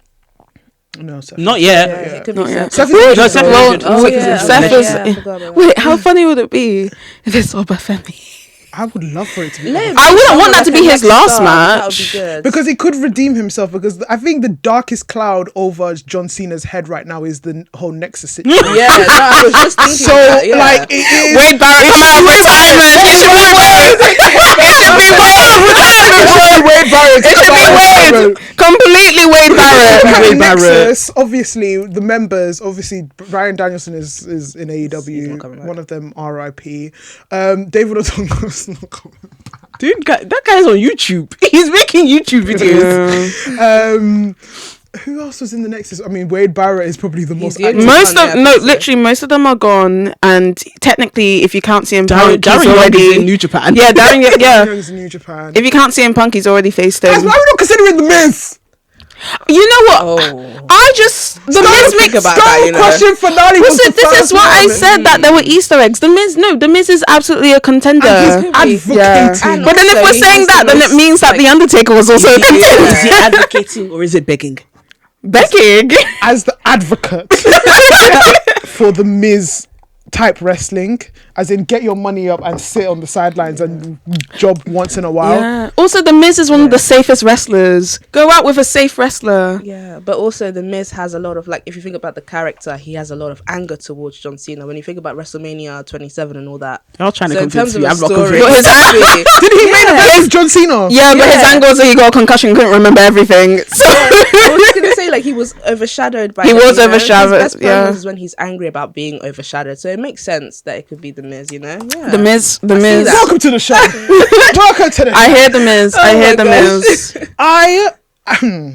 No, Seth. Not yet. Yeah, it could Not be yet. Seth. Seth is No, injured, Seth though. is injured. Oh, Seth yeah. is Seth injured. is- I forgot about that. Wait, how funny would it be if it's Obafemi? I would love for it to be. Liv, I wouldn't want that to be like a his next last star, that would match. be good. Because he could redeem himself. Because I think the darkest cloud over John Cena's head right now is the whole Nexus situation. yeah, no, I was just thinking So that, yeah. like it is. Wade Barrett coming out of retirement. It should be Wade. It should be Wade. Wade Barrett. It should be Wade. Completely Wade Barrett. Nexus, obviously, the members, obviously, Bryan Danielson is in He's not AEW. coming back. One of them, RIP. David Otunga's not coming back. Dude, that guy's on YouTube. He's making YouTube videos. Who else was in the Nexus? I mean, Wade Barrett is probably the most the active. only Most one of there, no, so. literally most of them are gone, and technically, if you can't see him, Darren Punk, he's Young already is in New Japan. Yeah, Darren, yeah. Young's in New Japan. If you can't see him, Punk, he's already faced Guys, him. why are we not considering the Miz? You know what? Oh. I just the Miz think makes about that, you know. Crushing finale. was So the this is first what I moment. said, that there were Easter eggs. The Miz is absolutely a contender. And he's Could be. advocating. And But then if also, we're he saying has that, the then it most, means that like- the Undertaker was also a contender. Is he advocating or is it begging? Begging. As the advocate for the Miz type wrestling, as in get your money up and sit on the sidelines and job once in a while. Yeah. Also, the Miz is one of the safest wrestlers. Go out with a safe wrestler. Yeah, but also the Miz has a lot of, like, if you think about the character, he has a lot of anger towards John Cena. When you think about WrestleMania 27 and all that. You're trying to So in convince terms of me. a I'm not story, convinced. Did he make a bet with John Cena? Yeah, but his Yeah. angle was that he got a concussion, couldn't remember everything. So I was just gonna say, like, he was overshadowed by. He it, was you know? overshadowed, His best yeah. promos is when he's angry about being overshadowed. So it makes sense that it could be the Miz. You know, yeah. the Miz. see Miz. that. Welcome to the show. Welcome to the show. I hear the Miz. I hear the Miz.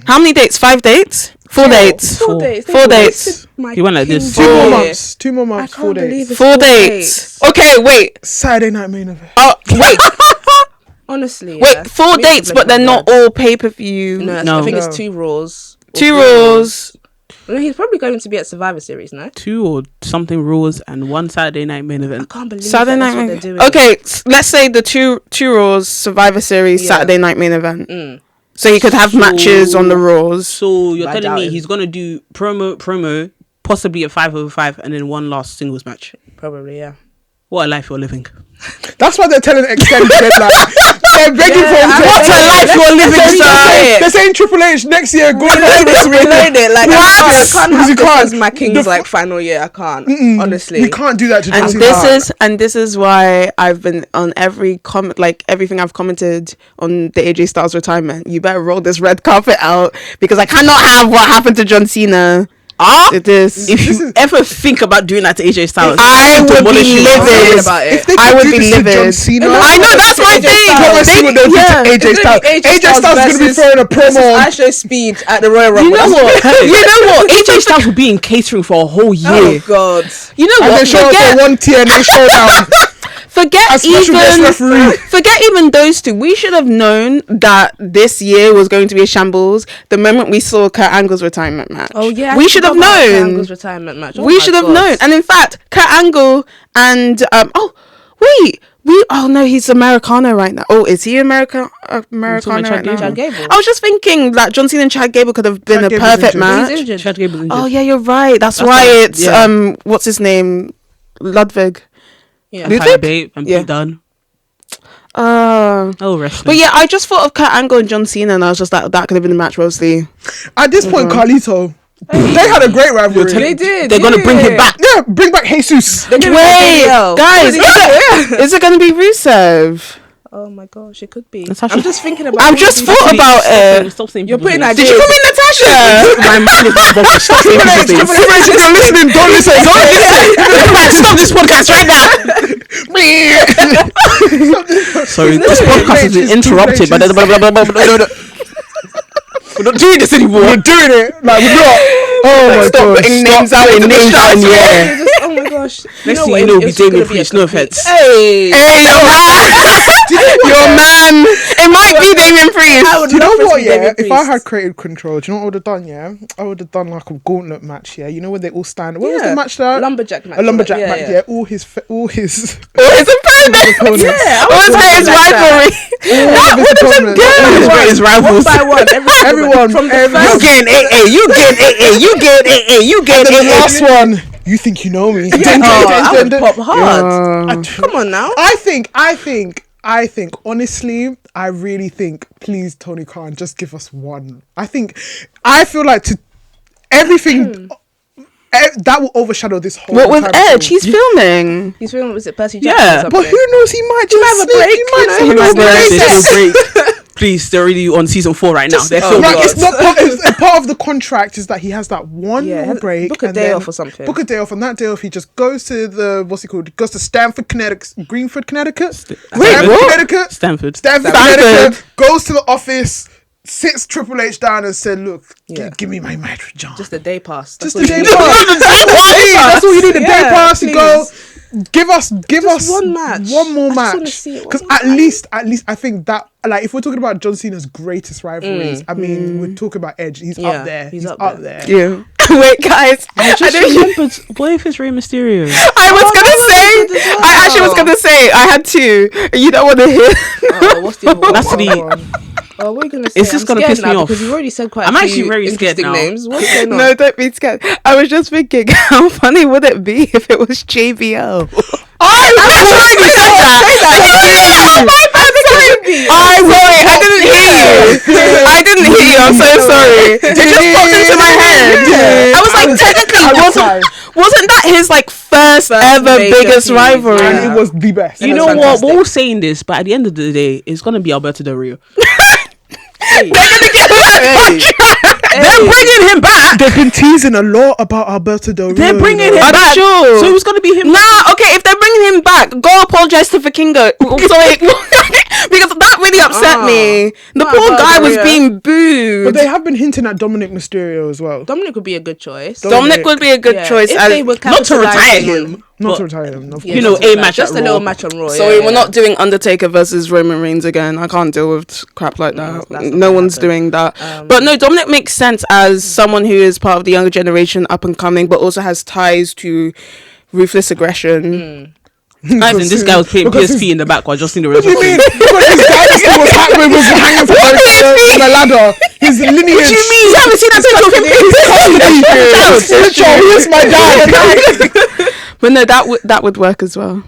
How many dates? 5 dates? 4 dates. 4 days. Four dates. He went like this. Two more Oh. months. 2 more I months. can't 4 believe days. it's 4 dates. Okay, wait. Saturday night main event. Oh, wait. Honestly, Wait, yeah. 4 Me dates, to but they're blame not my dad. all pay-per-view. No, No. I think No. it's 2 Raws. or 2 3 Raws. No, he's probably going to be at Survivor Series, no? 2 or something Raws and 1 Saturday night main I event. can't believe Saturday that's night what main they're doing. Okay, let's say the two Raws, Survivor Series, Yeah. Saturday night main event. Mm. So you could have matches on the Raws. So you're I telling doubt me it. he's gonna do promo, possibly a 5-over-5, and then one last singles match. Probably, yeah. What a life you're living. That's why they're telling extended deadline. They're begging for him to. What a life you're living, sir. They're saying Triple H next year. Go Reload it. Like, I can't Because have you this can't. as my King's like final year. I can't. Honestly. We can't do that to And John this is why I've been on every comment, like everything I've commented on the AJ Styles retirement. You better roll this red carpet out, because I cannot have what happened to John Cena. It is. If you ever think about doing that to AJ Styles, I would demolish be you. livid. about it. If they I could would do be this to John livid. Cena, I know, that's my thing. You wanna see what they'll do Yeah. to AJ Styles. AJ Styles is going to be throwing a promo on. I show speed at the Royal Rumble. You know what? You know what? AJ Styles will be in catering for a whole year. Oh God. You know And what? they show up for one TNA showdown. Forget As special guest referee. forget even those two. We should have known that this year was going to be a shambles the moment we saw Kurt Angle's retirement match. Oh yeah. we should have known. Angle's retirement match. Oh, We my should have God. known. And in fact, Kurt Angle and he's Americano right now. Oh, is he Americano Chad right now? Chad Gable. I was just thinking that John Cena and Chad Gable could have been Chad a Gable's perfect injured. match. He's injured. Chad Gable's injured. Oh yeah, you're right. That's That's why why- it's yeah. what's his name? Ludwig. Yeah. And You Tyler think? Bate and Yeah. Pete Dunne. Oh, Wrestling. but yeah, I just thought of Kurt Angle and John Cena, and I was just like, that could have been the match, mostly. At this point, Carlito, they had a great rivalry. They did. They're gonna bring him back. Yeah, bring back Jesus. They're gonna bring Wait, Danielle. guys, is it going to be Rusev? Oh my gosh, it could be. Natasha. I'm just thinking about. I've just thought about it. Stop saying You're people's putting names. ideas. Did you call me Natasha? My mind is not bothered. Stop saying people's names. If you're listening, don't listen. Don't listen. Stop this podcast right now. Sorry, this podcast has been interrupted. But we're not doing this anymore. We're doing it. Like, we're not. Oh my Stop god. putting names out in the yeah. Oh my gosh. Next thing you know, be Damien Priest. No offense. Hey. Hey, your man. It might be Damien Priest. Do you know love what? to see Yeah, Damien if I Priest. had creative control, do you know what I would have done? Yeah, I would have done like a gauntlet match. Yeah, you know where they all stand. What was the match there? Lumberjack match. A lumberjack Yeah, match. yeah. Yeah, all his. Or his opponent. opponents. Yeah, Or his like rivalry. That would have been good. His greatest rivals. One by one. Everyone. From the everyone. You first. getting AA. You getting AA. You getting AA. You And getting then the AA. last one. You think you know me? Oh, I would pop hard. Come on now. I think I think, honestly, I really think, please, Tony Khan, just give us one. I feel like everything that will overshadow this whole. What with Edge? Film. He's filming. He's filming. Was it Percy Jackson? Yeah, or But something? who knows? He might just have a break, He might you know? have a break. There's no break. Please, they're already on season 4 right now. They're filming. Like, it's not part of the contract is that he has that one more break. Book a and day then off or something. Book a day off. On that day off, he just goes to goes to Stanford, Connecticut, Greenford, Connecticut. Connecticut. Stanford, Connecticut. Goes to the office, sits Triple H down and said, "Look, give me my match, John. Just a day pass. Just a day pass. That's all you need. A day pass to go. Give us one match. One more I just wanna match. see it, one Because more at least I think that, like, if we're talking about John Cena's greatest rivalries, I mean, we're talking about Edge. He's up there. He's up there. Yeah. Wait, guys. I just remembered. What if it's Rey Mysterio? I was gonna say. I actually was gonna say. I had to. You don't want to hear. What's the other one? That's the. Oh, what are you gonna say? It's just gonna piss me off because you've already said quite. I'm a actually few very scared interesting now. names. What's going on? No, don't be scared. I was just thinking, how funny would it be if it was JBL? I already said that. I'm sorry. I didn't hear you. I didn't hear you. I'm so sorry. It just popped into my head. I was like, technically, wasn't that his like first ever biggest feud, rivalry? And it was the best. You That's know what? fantastic. We're all saying this, but at the end of the day, it's gonna be Alberto Del Rio. They're gonna get They're bringing him back. They've been teasing a lot about Alberto Del Rio. They're bringing him I'm back. sure. So it was gonna be him. Nah, okay, if they're bringing him back, go apologize to Vikingo. Sorry, because that really upset me. The Nah, poor but guy was yeah. being booed. But they have been hinting at Dominic Mysterio as well. Dominic would be a good choice. Dominic would be a good choice. If as- they were Not to retire capitalising on- him. Not but to retire him. Of Yeah, You know, course. a just match just at a little Raw. match on Raw. Sorry, we're not doing Undertaker versus Roman Reigns again. I can't deal with crap like that. that's not No gonna one's happen. doing that. But no, Dominic makes sense as someone who is part of the younger generation, up and coming, but also has ties to ruthless aggression. I think this guy was playing Because PSP in the back while Justin the What do you mean? Because his dynasty was hanging from on a ladder. His lineage. What do you mean? You haven't seen that picture of him? He's my dad. But no, that would work as well.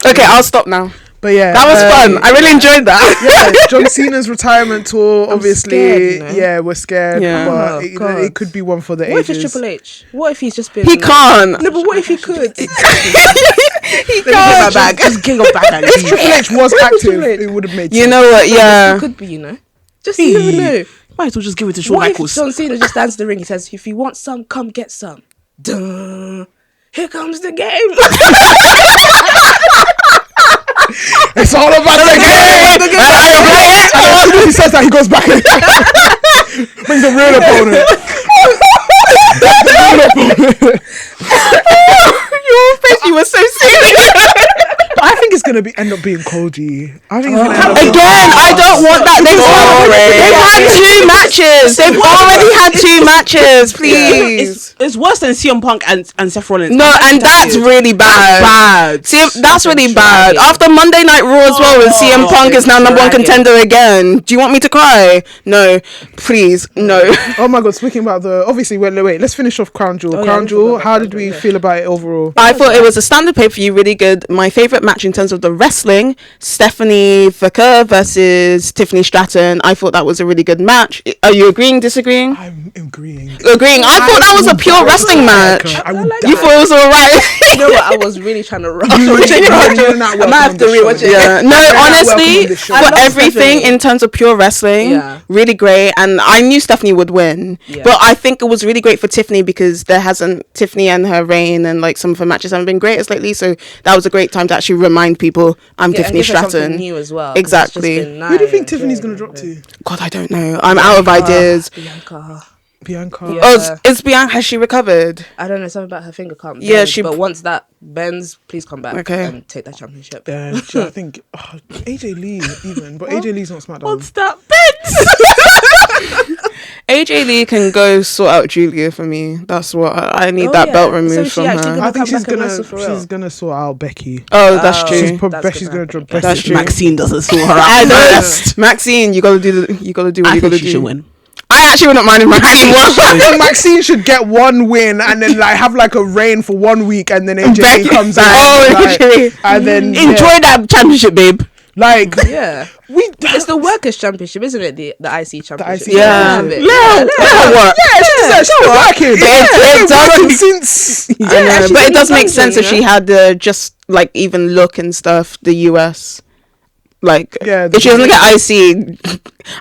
Okay, I'll stop now. But yeah, That was fun. I really enjoyed that. Yeah, John Cena's retirement tour. Obviously, scared, you know? yeah, we're scared. Yeah. But Oh, it God. could be one for the What if ages. it's Triple H? What if he's just been? He can't. No, but what if he could? He Get my can't. bag. Just get your bag and If leave. Triple H was active, Triple H. it would have made You sense. know what? Yeah. It could be, you know. Just you never know. Might as well just give it to Shawn What if Michaels. John Cena just stands in the ring? He says, "If you want some, come get some." Duh. Here comes the game. It's all about the game. And as soon as he says that, he goes back and brings the real opponent. Your face, you were so serious. I think it's gonna end up being Cody. I think it's gonna end up Again, I don't want that. They've had 2 matches. They've already had 2 matches. Please. It's worse than CM Punk and Seth Rollins. No, and that's really bad. See, that's really bad. After Monday Night Raw as well, and CM Punk is now number 1 contender again. Do you want me to cry? No, please, no. Oh my god! Speaking about obviously, wait. Let's finish off Crown Jewel. yeah, Crown we Jewel. forgot How Crown did we Jewel, feel about it overall? I thought it was a standard pay-per-view, really good. My favourite match in terms of the wrestling, Stephanie Vicker versus Tiffany Stratton. I thought that was a really good match. Are you agreeing, disagreeing? I'm agreeing. Agreeing. I thought that was a pure wrestling match. I would You thought it was alright. You know what? I was really trying to rush. I might have to rewatch it. Yeah. No, honestly, welcome on this show. for I love everything Stephanie. in terms of pure wrestling, Yeah. really great. And I knew Stephanie would win, Yeah. but I think it was really great for Tiffany because Tiffany and her reign and like some of her matches haven't been great as lately. So that was a great time to actually remind people I'm Tiffany Stratton. New as well. 'cause it's just Exactly. been Who do you think nice. Tiffany's gonna drop to? God, I don't know. I'm out of ideas. Bianca. Bianca. Yeah. Oh, is Bianca, has she recovered? I don't know, something about her finger can't bend. Yeah, she- But once that bends, please come back Okay. and take that championship. Yeah, I think AJ Lee even, but AJ Lee's not SmackDown. What's that? AJ Lee can go sort out Julia for me. That's what I need Oh, that yeah. belt So removed she from actually her. gonna I think come she's back and gonna wrestle for real? she's gonna sort out Becky. Oh, that's Oh. true. She's That's Becky's gonna gonna drop happen. Becky. That's true. Maxine doesn't sort her out. I know. first. Maxine, you gotta do what I you gotta think do. she should win. I actually wouldn't mind if Maxine won. I think Maxine should get one win and then like have like a reign for 1 week and then AJ Lee Becky- comes out. Oh, like, literally. and then Enjoy that championship, babe. Like, Yeah. we. It's the Workers' Championship, isn't it? The IC Championship. IC Yeah. Have it. Let her work. Yeah, she's working. It does- Since. I know, she's but it in does make London, sense if you she know? had just like even look and stuff. The US, like, Yeah, if she doesn't get IC,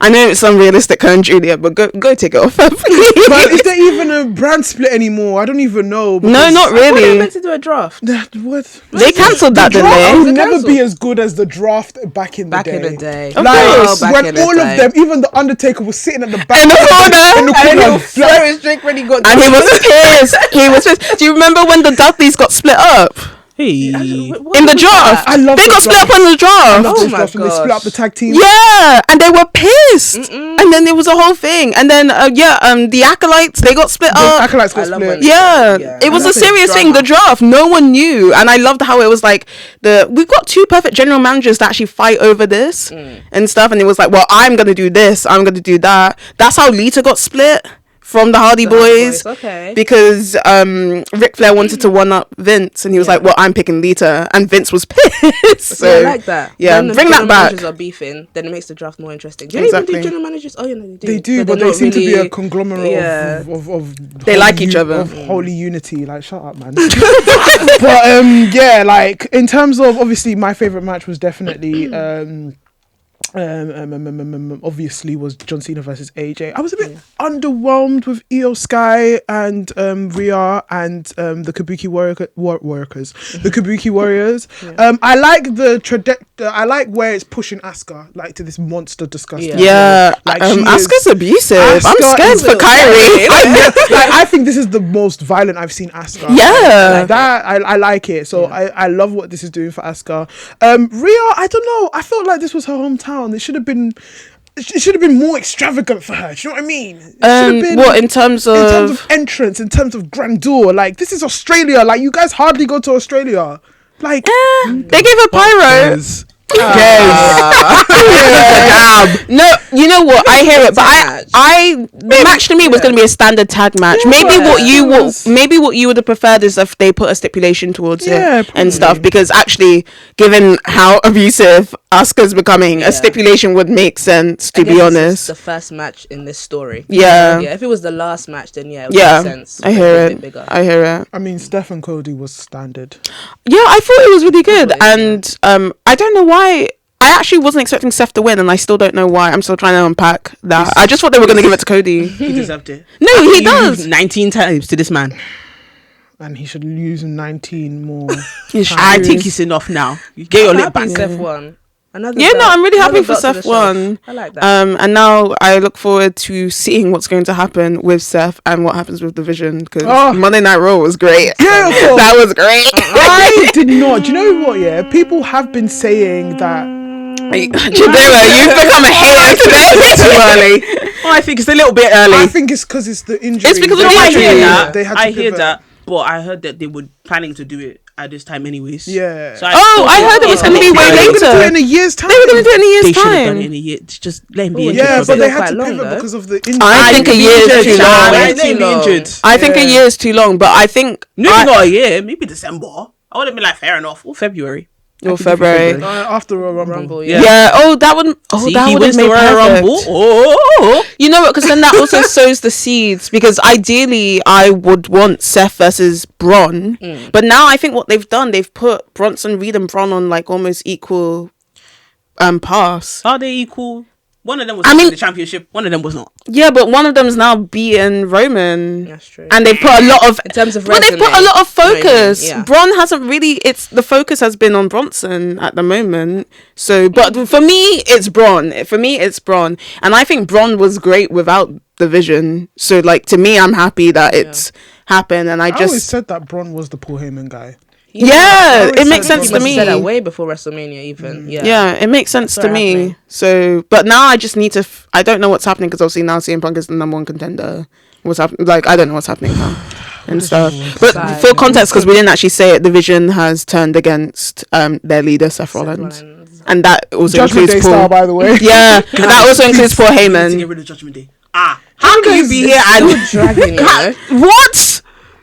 I know it's unrealistic, her and Julia, but go take it off her, But please. is there even a brand split anymore? I don't even know. No, because- not What are they really. meant to do a draft? What? They cancelled that, didn't Draft will they? never cancelled? be as good as the draft back in the Back day. in the day. Of Like course. Back when in the all of day. them, even the Undertaker was sitting at the back In the corner. in the corner, Throw his drink when he got And he was pissed. He was pissed. Do you remember when the Dudleys got split up Hey. in the draft? I love They the got split up draft. in the draft. Oh my They split up gosh. the tag team. Yeah, and they were pissed. And then there was a whole thing. And then the acolytes, they got split The up. acolytes got I love split. when- Yeah, Yeah. it was I a love it. serious thing. The draft, no one knew, and I loved how it was like we've got two perfect general managers to actually fight over this and stuff, and it was like, well, I'm gonna do this, I'm gonna do that. That's how Lita got split from the Hardy Boys. Okay. Because Ric Flair wanted to one up Vince, and he was like, well, I'm picking Lita, and Vince was pissed. So Yeah, I like that. yeah, When the bring that general back. managers are beefing, then it makes the draft more interesting. Do they Exactly. even do general managers? Oh, yeah, no, they do. They do, but they're they not seem to be a really- conglomerate Yeah. of They like each other. of holy unity. Like, shut up, man. But yeah, like in terms of obviously my favorite match was definitely obviously was John Cena versus AJ. I was a bit underwhelmed with Io Sky and Rhea and the Kabuki workers, the Kabuki Warriors. I like I like where it's pushing Asuka like to this monster disgusting. Yeah, Like, she Asuka's is- abusive. I'm Asuka scared is for a- Kyrie. I think this is the most violent I've seen Asuka. Yeah. Like that I like it. So I love what this is doing for Asuka. Rhea, I don't know. I felt like this was her hometown. It should have been more extravagant for her. Do you know what I mean? It should have been What in terms in terms of? of entrance, in terms of grandeur. Like this is Australia. Like you guys hardly go to Australia. Like They gave her pyro. No, you know what? I hear it, but the match to me was going to be a standard tag match. Maybe what you would have preferred is if they put a stipulation towards it and stuff. Because actually, given how abusive Asuka's becoming, a stipulation would make sense. To be honest, the first match in this story. Yeah. Yeah. If it was the last match, then it would yeah, make sense. I Make hear a bit it. bigger. I hear it. I mean, Steph and Cody was standard. Yeah, I thought it was really good, Yeah. and I don't know why. I actually wasn't expecting Seth to win, and I still don't know why. I'm still trying to unpack that. I just thought they were going to give it to Cody. He deserved it. No, he You does. lose 19 times to this man. And he should lose 19 more. I think it's enough now. You get your I'm lip happy back. Seth won. Another Yeah, no, belt- I'm really happy another for belt to Seth the won. shelf. I like that. And now I look forward to seeing what's going to happen with Seth and what happens with Division, because Oh. Monday Night Raw was great. Beautiful. That was great. I did not. Do you know what? Yeah, people have been saying that. Chidera, you've become a hater today. Too early. Oh, I think it's a little bit early. I think it's because it's the injury. It's because of No, the I injury. hear that. They had to I hear pivot. that. But I heard that they were planning to do it at this time anyways. Yeah. So Oh, I heard it was going to be way They were gonna do it later. in a year's time. They were going to do it in a They year's should have done time. it in a year. Just let him be Oh, injured. Yeah, for a but bit. they Still had to quite long, pivot though. because of the injury. I think a year is Injured, too child. long. Let him be Too long. injured. I think a year is too long, but I think Maybe not a year. Maybe December. I would have been like, fair enough. Or February. or February. After a rumble. Rumble, Yeah. Yeah. Oh, that would. Oh, See, that he would have wins the made Royal perfect. Rumble. Oh. You know what? Because then that also sows the seeds. Because ideally, I would want Seth versus Braun, but now I think what they've done, they've put Bronson Reed and Braun on like almost equal pass. Are they equal? One of them was I mean- the championship. One of them was not. Yeah, but one of them's now beaten Roman. That's true. And they put a lot of In terms of but they put a resume, lot of focus. Roman, yeah. Braun hasn't really. It's the focus has been on Bronson at the moment. So, but for me, it's Braun. For me, it's Braun, and I think Braun was great without the Vision. So, like to me, I'm happy that it's happened, and I I just always said that Braun was the Paul Heyman guy. yeah, always it makes said sense He to must me. have said that way before WrestleMania, even. Yeah. Yeah, it makes sense to Sorry, me. happening. So, but now I just need to. I don't know what's happening because obviously now CM Punk is the number one contender. What's happening? Like I don't know what's happening now and stuff. But Sad. for context, because we didn't actually say it, the Vision has turned against their leader Seth Rollins, and that also Judgment Day includes Paul. style, by the way. Yeah, and that also includes Paul To Heyman. get rid of Judgment Day. How can you be here Still and dragging, you know? What?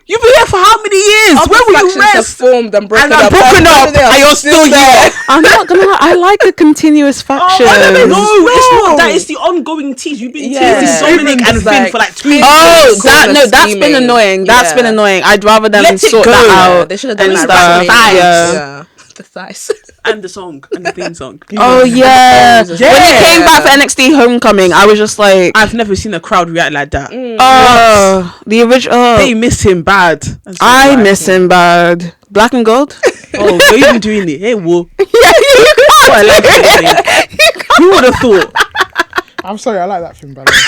You've been here for how many years? Where will you Factions have rest? formed and broken up. And you're still here. I'm not gonna lie, I like a continuous faction. No, it's not that. It's the ongoing tease. You've been teasing Dominic and Finn for like 2 years. That's been annoying. That's been annoying. I'd rather them sort that out. They should have done and that. stuff. Yeah. The thighs. And the song and the theme song. Oh yeah. When he came back for NXT Homecoming, I was just like, I've never seen a crowd react like that. oh, the original. They miss him bad. I miss him bad. Black and gold. Oh, you're even doing it. Hey, whoa. Yeah, you can't. I like it. Who would have thought? I'm sorry, I like that film, by the way. I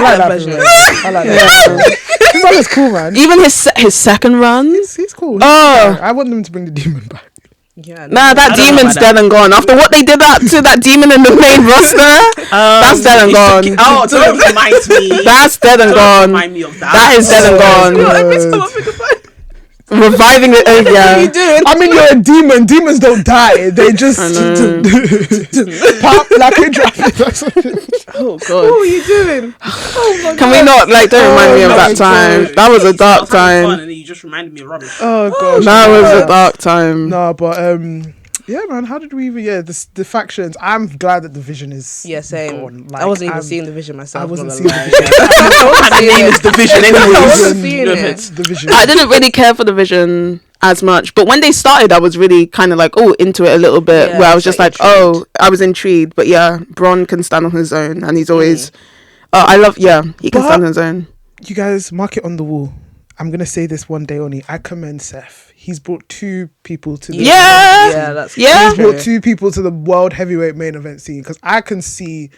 like that version. film. I like that. Finn Balor's cool, man. Even his second run. He's cool. Oh. I want them to bring the demon back. Yeah, Nah, that demon's dead and gone. After what they did to that demon in the main roster, that's dead and gone. Don't remind me. That's dead and gone. Remind me of that. That is dead and gone. Reviving it. What are you Yeah. doing? I mean, you're a demon. Demons don't die. They just pop like a traffic. Oh What god. are you doing? Oh my Can we not don't remind me of that time? That was a dark time. And then you just reminded me of rubbish. Oh gosh. That was a dark time. No, but yeah, man. How did we even? Yeah, the factions. I'm glad that the vision is. Yeah, same. gone. I wasn't even I'm- seeing the vision myself. I wasn't not seeing gonna the lie. vision. And the name is Division anyways. I wasn't seeing it. The vision. I didn't really care for the vision as much, but when they started, I was really kind of like, into it a little bit. Yeah, where I was just like, intrigued. I was intrigued. But yeah, Braun can stand on his own, and he's always. I love. Yeah, he can But- stand on his own. You guys, mark it on the wall. I'm gonna say this one day only. I commend Seth. He's brought 2 people to the Yeah, that's Yeah. He's brought 2 people to the world heavyweight main event scene because I can see.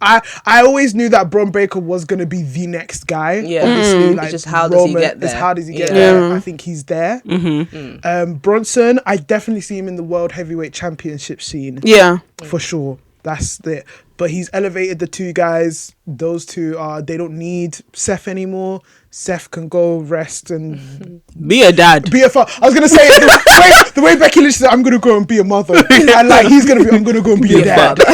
I always knew that Braun Breaker was gonna be the next guy. Yeah. Obviously, like It's just how does he get It's there? how does he get Yeah. there? I think he's there. Bronson, I definitely see him in the world heavyweight championship scene Yeah. for sure. That's it. But he's elevated the 2 guys. Those 2 they don't need Seth anymore. Seth can go rest and Be a dad. be a I was gonna say the way Becky Lynch said, I'm gonna go and be a mother, and like I'm gonna go and be a dad. Go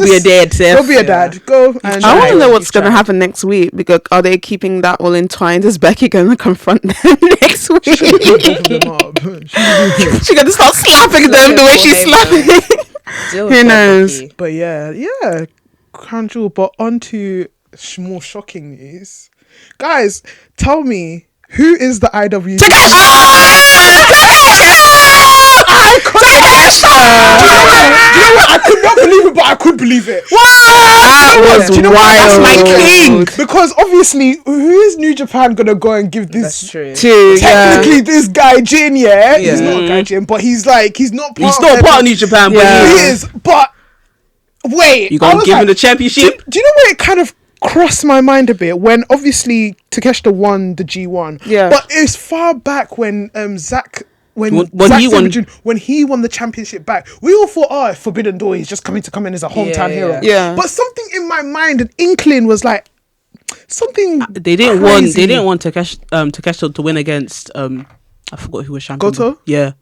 be a dad, Seth. Go be a dad. Go. And I want to know what's try. going to happen next week, because are they keeping that all entwined? Is Becky going to confront them next week? Both of them up. She's going to start slapping them the way she's slapping. Who knows? But yeah, Crown Jewel. But on to more shocking news, guys. Tell me, who is the IW? I could not believe it, but I could believe it. That was Do you know what? wild. That's my king. Because obviously, who is New Japan gonna go and give That's this? true. Technically, this guy Jin, he's not a guy Jin, but he's not part. He's not of part of New Japan, but Yeah. He is, but wait, you I gonna was give him like, the championship? Do you know what? It kind of crossed my mind a bit when obviously Takeshita won the G1. Yeah. But it's far back when Zack. When When he won- when he won the championship back, we all thought, Forbidden Door is just coming in as a hometown hero. Yeah. But something in my mind, an inkling was like something. They didn't crazy. want Takeshita to win against I forgot who was champion. Goto? Yeah.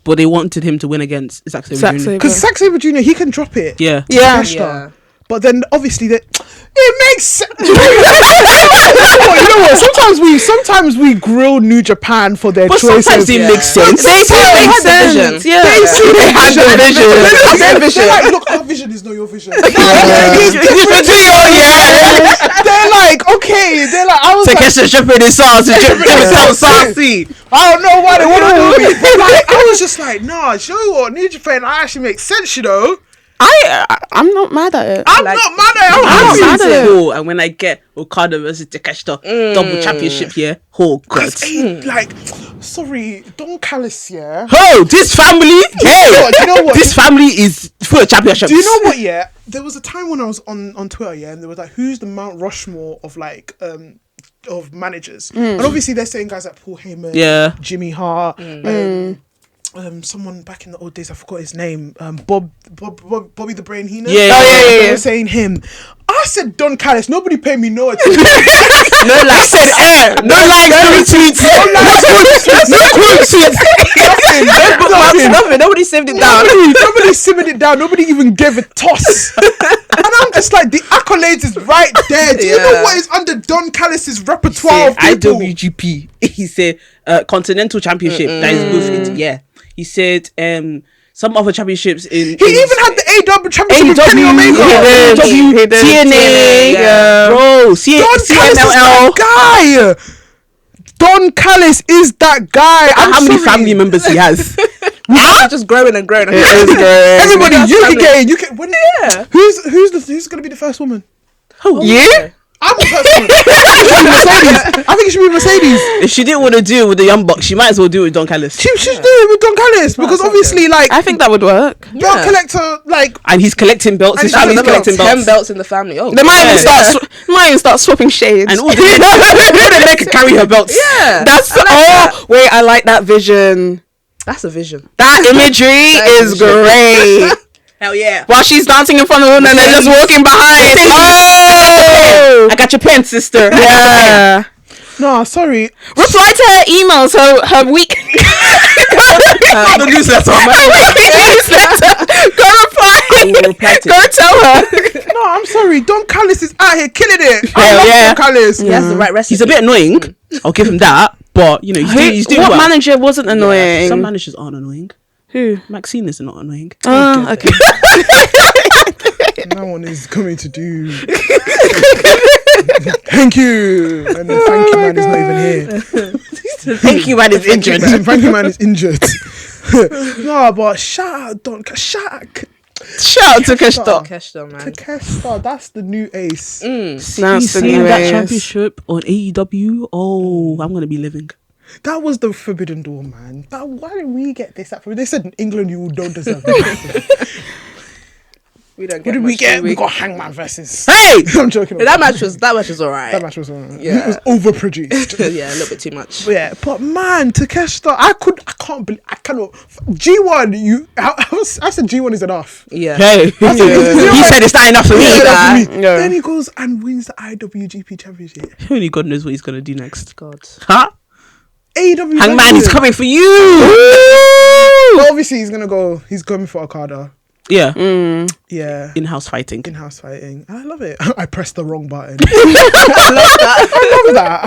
But they wanted him to win against Zack Sabre Zack Jr. Sabre. Because Zack Sabre Jr. he can drop it. Yeah. Yeah. Takeshita. Yeah. But then obviously it makes sense. You know what? Sometimes we grill New Japan for their But choices. sometimes it makes sense. They had sense. sense. Yeah. They see They had the vision. They're like, look, our vision is not your vision. They're like, okay. They're like, I was like, Takeshita Shepherd is sauce. So saucy. I don't know why they want to do me. But like, I was just like, nah, you know what? New Japan actually makes sense, you know. I'm not mad at it. I'm Like- not mad at it. I'm I'm not happy. mad at it. Oh, and when I get Okada versus Takeshita double championship here, oh god. Like, sorry, Don Callis, yeah. Oh, this family. Hey, Do you know what? this family is full of championships. Do you know what? Yeah, there was a time when I was on Twitter, yeah, and there was like, who's the Mount Rushmore of like of managers? And obviously they're saying guys like Paul Heyman, Yeah. Jimmy Hart, someone back in the old days, I forgot his name, Bobby the Brain Heenan. Yeah. Oh, yeah. They were saying him. I I said Don Callis. Nobody paid me no attention. No likes. Said air. No likes. No retweets. No quotes. Nothing. Nobody saved it down. Nobody simmered it down. Nobody even gave a toss. And I'm just like, the accolades is right there. Do you know what is under Don Callis's repertoire of people? IWGP. He said Continental Championship. That is both. Yeah. He said some other championships in. He even had the AW championship with Kenny Omega. He did. TNA. Bro. Don Callis is that guy. Don Callis is that guy. How many family members he has? Just growing and growing. Everybody, you can. Who's gonna be the first woman? Who? You? I'm the first woman. I think it should be Mercedes. If she didn't want to do it with the Young Bucks, she might as well do it with Don Callis. She should do it with Don Callis because obviously, like, I think that would work. belt collector, like, and he's collecting belts. His family's collecting belts. 10 belts in the family. Oh, They might even start swapping shades. And all the men can carry her belts. yeah. That's wait, I like that vision. That's a vision. That imagery is great. Hell yeah. While she's dancing in front of them and they're just walking behind. Oh, I got your pen, sister. yeah. no, sorry. Reply to her emails. Her week. The newsletter. Go reply. Go tell her. No, I'm sorry. Don Callis is out here killing it. Hell I love yeah. Don Callis. He has the right recipe. He's a bit annoying. I'll give him that. But, you know, he's doing what well. manager wasn't annoying? Some managers aren't annoying. Who? Maxine is not annoying. Okay. No one is coming to do. Thank you. And the thank you man is not even here. Thank you, man. Is injured. Thank you man is injured. No, but shout out Don. Shout out to Keshta. Keshta, man. to Kesta. That's the new ace. That's the Seeing new that ace. championship on AEW. Oh, I'm gonna be living. That was the Forbidden Door, man. Why didn't we get this? They said in England you don't deserve it. We don't What get did much, we get? do We got Hangman versus. Hey! I'm joking. That match was alright. That match was alright. Yeah. It was overproduced. Yeah, a little bit too much. Yeah, but man, Takeshita, I cannot. G1, I said G1 is enough. Yeah. Hey, he said it's not enough for me. Yeah, Yeah. Then he goes and wins the IWGP Championship. Only God knows what he's gonna do next. God. Huh? AEW Hangman is coming for you. But obviously he's going for Okada. Yeah. Yeah. In-house fighting. In-house fighting. I love it. I pressed the wrong button. I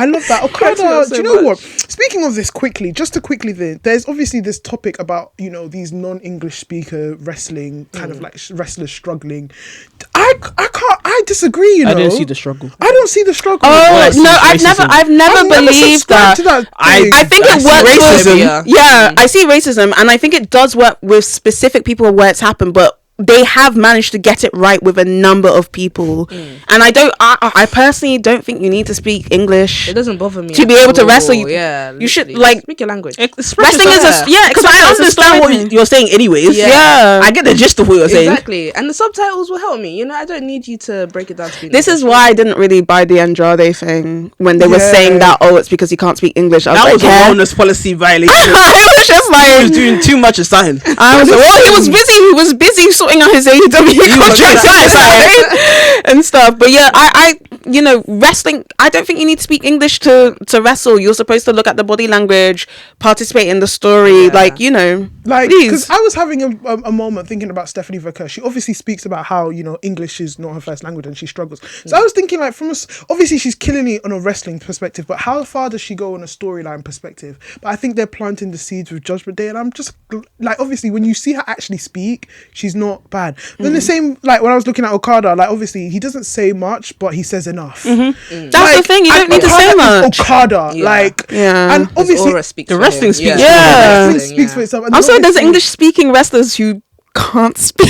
love that. Okada, do you know what? Speaking of this quickly, there's obviously this topic about, these non-English speaker wrestling, kind of like wrestlers struggling. I disagree, I didn't see the struggle. I don't see the struggle. Oh no, I've never believed that. I think it works racism. with I see racism, and I think it does work with specific people where it's happened, but they have managed to get it right with a number of people. And I personally don't think you need to speak English. It doesn't bother me to be able to wrestle. You should speak your language. Wrestling is because I understand what you're saying anyways. Yeah. I get the gist of what you're saying. Exactly. And the subtitles will help me. I don't need you to break it down to me. This is why I didn't really buy the Andrade thing when they were saying that, it's because he can't speak English. That was a wellness policy violation. It was just like he was doing too much of something. I was like, he was busy. He was busy sorting out his AEW contract and stuff. But yeah, I wrestling. I don't think you need to speak English to wrestle. You're supposed to look at the body language, participate in the story, because I was having a moment thinking about Stephanie Verker. She obviously speaks about how English is not her first language and she struggles. So I was thinking obviously she's killing it on a wrestling perspective, but how far does she go on a storyline perspective? But I think they're planting the seeds with Judgment Day, and I'm just like, obviously when you see her actually speak, she's not bad. Then the same, like when I was looking at Okada, like obviously he doesn't say much, but he says enough. That's the thing. You don't need to say much. Okada, and obviously the wrestling speaks. Yeah. Wrestling speaks for itself. And I'm sorry, there's English speaking wrestlers who can't speak.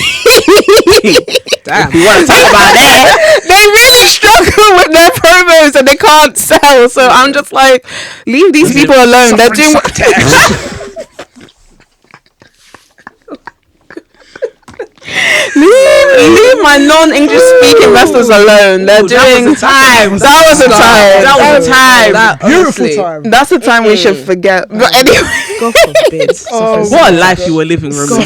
Damn. You want to talk about that? They really struggle with their promos and they can't sell. So I'm just like, leave these people alone. They're doing leave my non-English speaking wrestlers alone. They're doing time. That was a time. Beautiful time. That's a time we should forget. But anyway, God forbid. What a life you were living, Remy.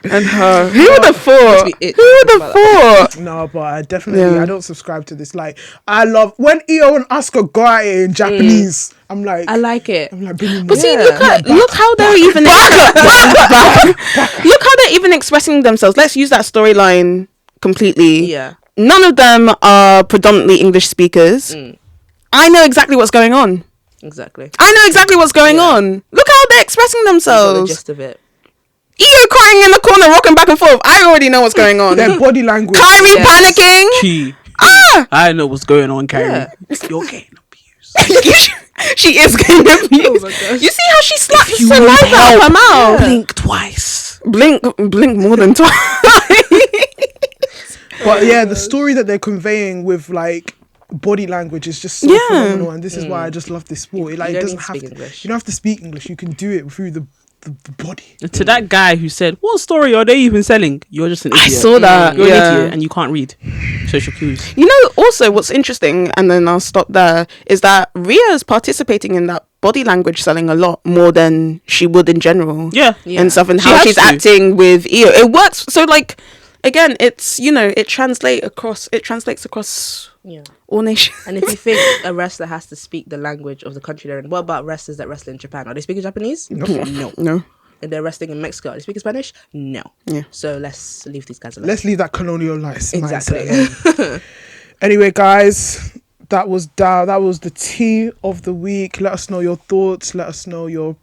and her. Who would have thought? Who would have thought? No, but I definitely I don't subscribe to this. Like, I love when Io and Asuka go at it in Japanese. I'm like, I like it. I'm like, bring me But more. see, look how they're even look how they're even expressing themselves. Let's use that storyline completely. Yeah. None of them are predominantly English speakers. I know exactly what's going on. Exactly. I know exactly what's going on. Look how they're expressing You got the themselves. gist of it. Io crying in the corner, rocking back and forth. I already know what's going on. Their body language. Kyrie panicking. I know what's going on, Kyrie. Yeah. You're getting abused. She is getting abused. Oh my gosh. You see how she slapped saliva out of her mouth? Blink twice. Blink more than twice. But yeah, the story that they're conveying with like body language is just so phenomenal, and this is why I just love this sport. Like, You it don't doesn't need to have speak to. English. You don't have to speak English. You can do it through the body. To that guy who said, "What story are they even selling?" You're just an idiot. I saw that. You're an Yeah. idiot, and you can't read social cues. You know, also what's interesting, and then I'll stop there, is that Rhea's participating in that body language selling a lot more than she would in general. Yeah. And stuff, and She how has she's to. acting with Io. It works. So like, again, it's, you know, it translates across Yeah. all nations. And if you think a wrestler has to speak the language of the country they're in, what about wrestlers that wrestle in Japan? Are they speaking Japanese? No. No. And they're wrestling in Mexico. Are they speaking Spanish? No. Yeah. So let's leave these guys alone. Let's leave that colonial life Exactly. mindset alone. Anyway, guys, that was the tea of the week. Let us know your thoughts. Let us know your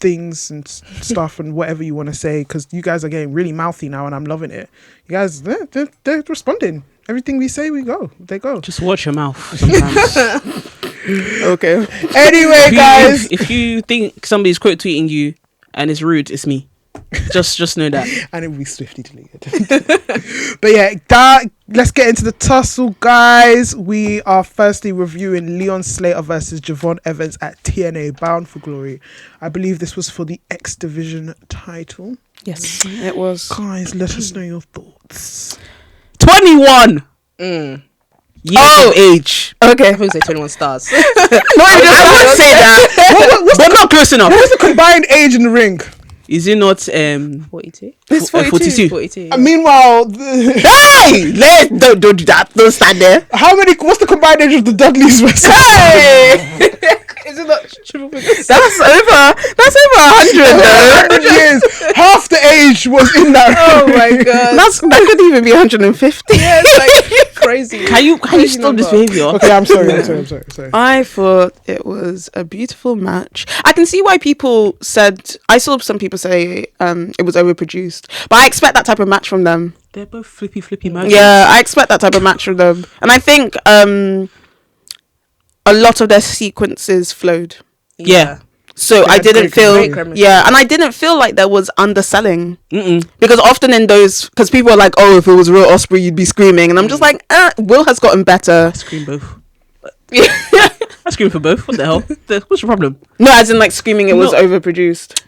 things and stuff and whatever you want to say, because you guys are getting really mouthy now and I'm loving it. You guys, they're responding. Everything we say, they go. Just watch your mouth sometimes. Okay. Anyway, guys, if you think somebody's quote tweeting you and it's rude, it's me. Just know that. and it will be swiftly deleted. But yeah, let's get into the tussle, guys. We are firstly reviewing Leon Slater versus Javon Evans at TNA Bound for Glory. I believe this was for the X Division title. Yes, it was. Guys, let us know your thoughts. 21 years of age. Okay. I think say 21 stars. No, I would say that, but not close enough. What's the combined age in the ring? Is it not 42. It's 42? 42. Meanwhile, Hey, don't do that. Don't stand there. what's the combined age of the Dudleys versus? Hey. Is it not triple figures? That's over 100 though. 100 years. Half the age was in that. Oh my god. That could even be 150. Yeah, it's like crazy. Can you stop this behavior? Okay, I'm sorry. I thought it was a beautiful match. I can see why people said. I saw some people say it was overproduced, but I expect that type of match from them. They're both flippy matches. Yeah, I expect that type of match from them, and I think a lot of their sequences flowed. Yeah. So I didn't feel, great chemistry. and I didn't feel like there was underselling. Because often in those, because people are like, oh, if it was real Osprey, you'd be screaming, and I'm just like, Will has gotten better. Scream both. I scream for both. What the hell? What's the problem? No, as in like screaming, it was overproduced.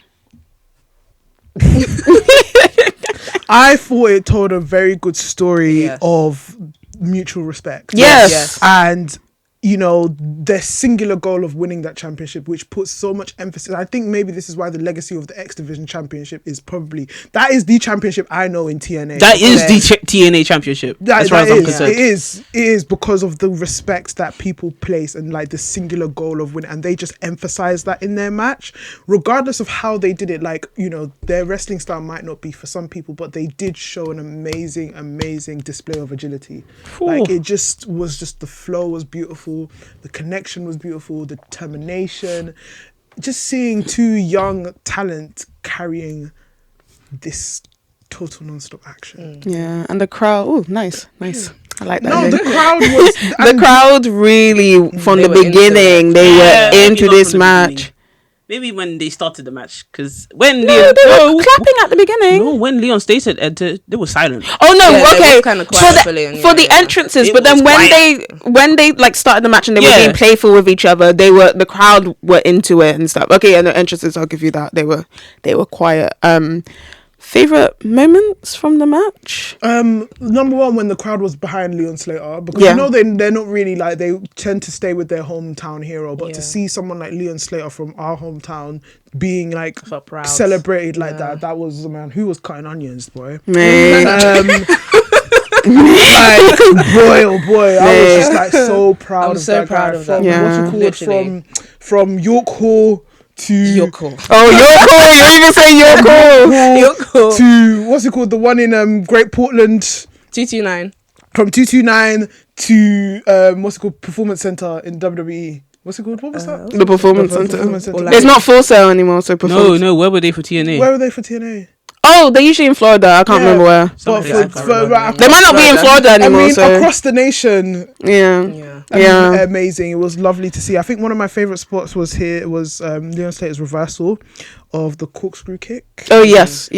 I thought it told a very good story Yes. of mutual respect. Yes. And you know, their singular goal of winning that championship, which puts so much emphasis. I think maybe this is why the legacy of the X Division championship is probably, that is the championship I know in TNA. That is the TNA championship. As far as I'm concerned. It is because of the respect that people place and like the singular goal of winning, and they just emphasize that in their match, regardless of how they did it. Like, you know, their wrestling style might not be for some people, but they did show an amazing display of agility. Like, it just was the flow was beautiful, the connection was beautiful, the determination. Just seeing two young talent carrying this total non-stop action. Yeah, and the crowd. Oh, nice. I like that. No, the crowd was the crowd really from the beginning. They were into this match. Maybe when they started the match, because when They were clapping at the beginning. No, when Leon Slater entered, they were silent. Oh no, Yeah, they okay. were kinda quiet For the entrances, It but then was when they like started the match and they were Yeah. being playful with each other, the crowd were into it and stuff. Okay, and the entrances, I'll give you that. They were quiet. Favorite moments from the match? Number one, when the crowd was behind Leon Slater, because Yeah. you know they're not really like, they tend to stay with their hometown hero, but to Yeah. see someone like Leon Slater from our hometown being like Felt proud. celebrated like that was, man, who was cutting onions, boy. Mate. Like, boy, oh boy, I was just like so proud I'm of so that proud guy. of that. From Yeah. what's it called, Literally. from York Hall to Yoko. Oh, you're cool. You even say you're cool. Yoko. to what's it called, the one in Great Portland, 229. from 229 to what's it called, Performance Center in WWE. What's it called? What was that? The Performance The Center. Performance Center. Or It's not Full Sail anymore, so Performance. No, where were they for TNA? Where were they for TNA? Oh, they're usually in Florida. I can't remember where. But Something I can't remember. They might not be in Florida I anymore, mean, so across the nation, yeah. Yeah. Yeah. amazing. It was lovely to see. I think one of my favorite spots was here. It was Leon Slater's reversal of the corkscrew kick. Oh yes.